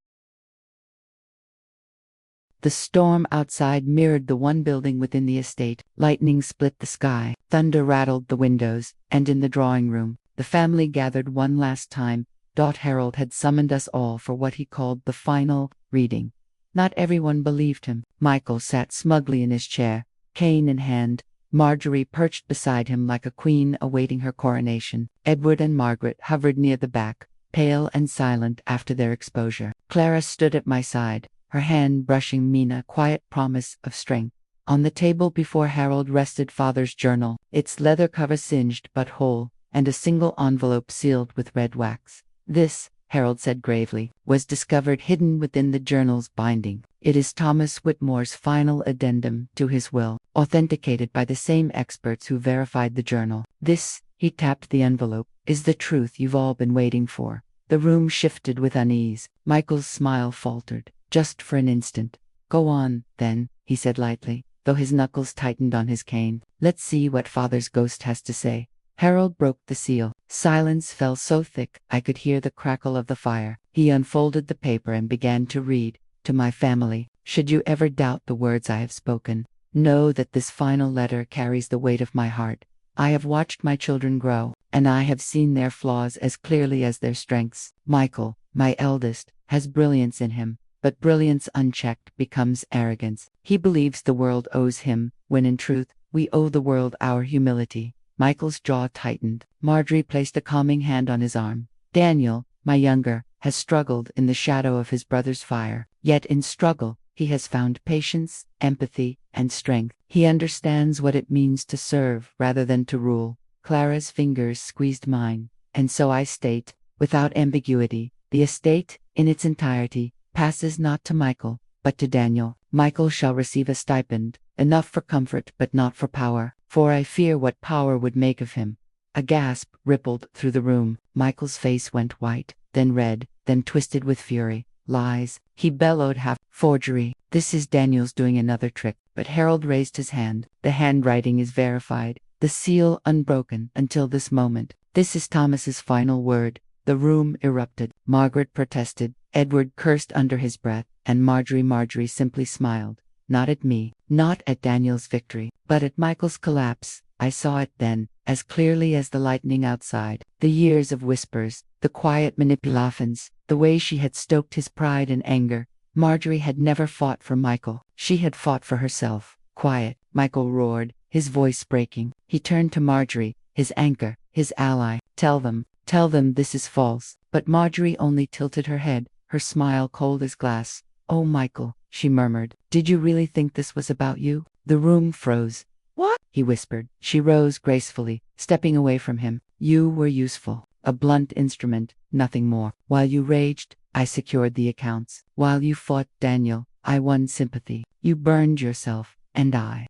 [SPEAKER 1] The storm outside mirrored the one building within the estate. Lightning split the sky, thunder rattled the windows, and in the drawing room, the family gathered one last time. Harold had summoned us all for what he called the final reading. Not everyone believed him. Michael sat smugly in his chair, cane in hand. Marjorie perched beside him like a queen awaiting her coronation. Edward and Margaret hovered near the back, pale and silent after their exposure. Clara stood at my side, her hand brushing Mina, quiet promise of strength. On the table before Harold rested father's journal, its leather cover singed but whole, and a single envelope sealed with red wax. This, Harold said gravely, was discovered hidden within the journal's binding. It is Thomas Whitmore's final addendum to his will, authenticated by the same experts who verified the journal. This, he tapped the envelope, is the truth you've all been waiting for. The room shifted with unease. Michael's smile faltered, just for an instant. Go on, then, he said lightly, though his knuckles tightened on his cane. Let's see what father's ghost has to say. Harold broke the seal. Silence fell so thick I could hear the crackle of the fire. He unfolded the paper and began to read. To my family, should you ever doubt the words I have spoken, know that this final letter carries the weight of my heart. I have watched my children grow, and I have seen their flaws as clearly as their strengths. Michael, my eldest, has brilliance in him, but brilliance unchecked becomes arrogance. He believes the world owes him, when in truth, we owe the world our humility. Michael's jaw tightened. Marjorie placed a calming hand on his arm. Daniel, my younger, has struggled in the shadow of his brother's fire. Yet in struggle, he has found patience, empathy, and strength. He understands what it means to serve rather than to rule. Clara's fingers squeezed mine. And so I state, without ambiguity, the estate, in its entirety, passes not to Michael, but to Daniel. Michael shall receive a stipend, enough for comfort but not for power, for I fear what power would make of him. A gasp rippled through the room. Michael's face went white, then red, then twisted with fury. Lies, he bellowed, half forgery. This is Daniel's doing another trick. But Harold raised his hand. The handwriting is verified, the seal unbroken until this moment. This is Thomas's final word. The room erupted. Margaret protested. Edward cursed under his breath, and Marjorie simply smiled. Not at me, not at Daniel's victory, but at Michael's collapse. I saw it then, as clearly as the lightning outside. The years of whispers, the quiet manipulations, the way she had stoked his pride and anger. Marjorie had never fought for Michael. She had fought for herself. Quiet, Michael roared, his voice breaking. He turned to Marjorie, his anchor, his ally. Tell them this is false. But Marjorie only tilted her head, her smile cold as glass. Oh, Michael, she murmured, did you really think this was about you? The room froze. What? He whispered. She rose gracefully, stepping away from him. You were useful. A blunt instrument, nothing more. While you raged, I secured the accounts. While you fought Daniel, I won sympathy. You burned yourself, and I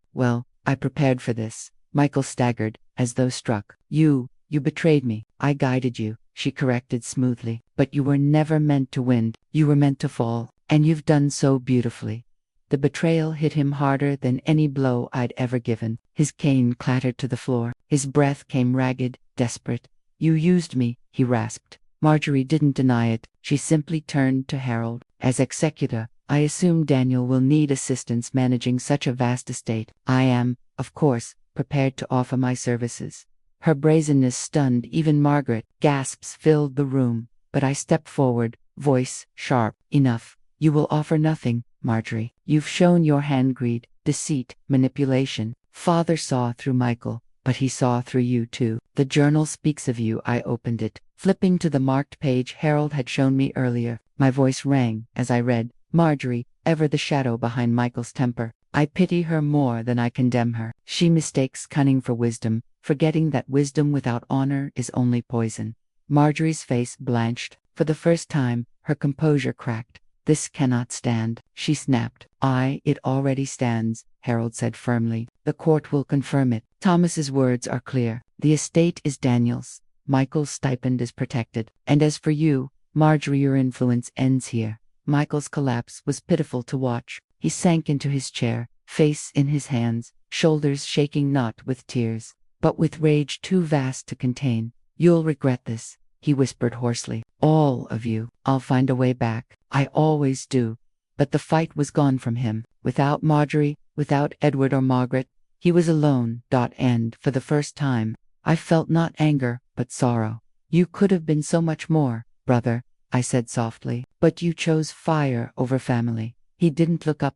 [SPEAKER 1] prepared for this. Michael staggered, as though struck. You betrayed me. I guided you, she corrected smoothly. But you were never meant to win. You were meant to fall. And you've done so beautifully. The betrayal hit him harder than any blow I'd ever given. His cane clattered to the floor. His breath came ragged, desperate. You used me, he rasped. Marjorie didn't deny it. She simply turned to Harold. As executor, I assume Daniel will need assistance managing such a vast estate. I am, of course, prepared to offer my services. Her brazenness stunned even Margaret. Gasps filled the room. But I stepped forward, voice sharp. Enough. You will offer nothing, Marjorie. You've shown your hand greed, deceit, manipulation. Father saw through Michael, but he saw through you too. The journal speaks of you. I opened it, flipping to the marked page Harold had shown me earlier. My voice rang as I read, Marjorie, ever the shadow behind Michael's temper. I pity her more than I condemn her. She mistakes cunning for wisdom, forgetting that wisdom without honor is only poison. Marjorie's face blanched. For the first time, her composure cracked. This cannot stand, she snapped. It already stands, Harold said firmly. The court will confirm it. Thomas's words are clear. The estate is Daniel's. Michael's stipend is protected. And as for you, Marjorie, your influence ends here. Michael's collapse was pitiful to watch. He sank into his chair, face in his hands, shoulders shaking not with tears, but with rage too vast to contain. You'll regret this, he whispered hoarsely. All of you. I'll find a way back. I always do. But the fight was gone from him. Without Marjorie, without Edward or Margaret, he was alone. And for the first time, I felt not anger, but sorrow. You could have been so much more, brother, I said softly, but you chose fire over family. He didn't look up.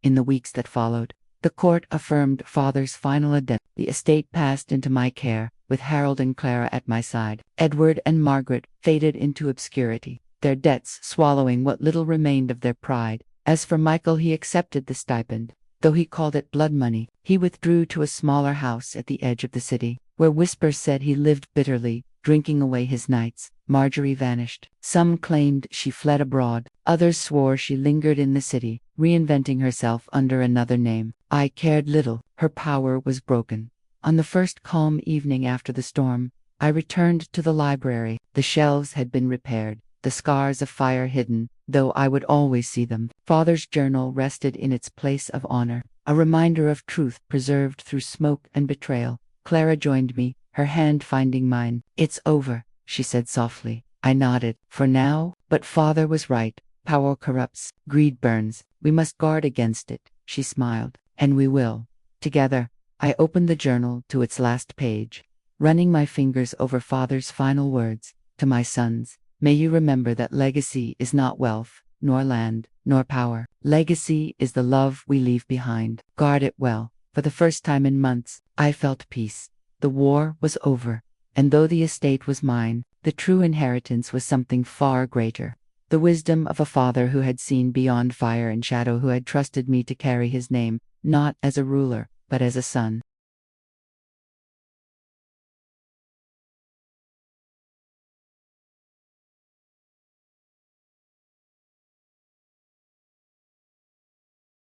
[SPEAKER 1] In the weeks that followed, the court affirmed Father's final addendum. The estate passed into my care, with Harold and Clara at my side. Edward and Margaret faded into obscurity, their debts swallowing what little remained of their pride. As for Michael, he accepted the stipend, though he called it blood money. He withdrew to a smaller house at the edge of the city, where whispers said he lived bitterly, drinking away his nights. Marjorie vanished. Some claimed she fled abroad. Others swore she lingered in the city, reinventing herself under another name. I cared little. Her power was broken. On the first calm evening after the storm, I returned to the library. The shelves had been repaired, the scars of fire hidden, though I would always see them. Father's journal rested in its place of honor, a reminder of truth preserved through smoke and betrayal. Clara joined me, her hand finding mine. It's over, she said softly. I nodded. For now, but Father was right. Power corrupts, greed burns. We must guard against it, she smiled. And we will. Together. I opened the journal to its last page, running my fingers over Father's final words. To my sons, may you remember that legacy is not wealth, nor land, nor power. Legacy is the love we leave behind. Guard it well. For the first time in months, I felt peace. The war was over, and though the estate was mine, the true inheritance was something far greater. The wisdom of a father who had seen beyond fire and shadow, who had trusted me to carry his name, not as a ruler, but as a son.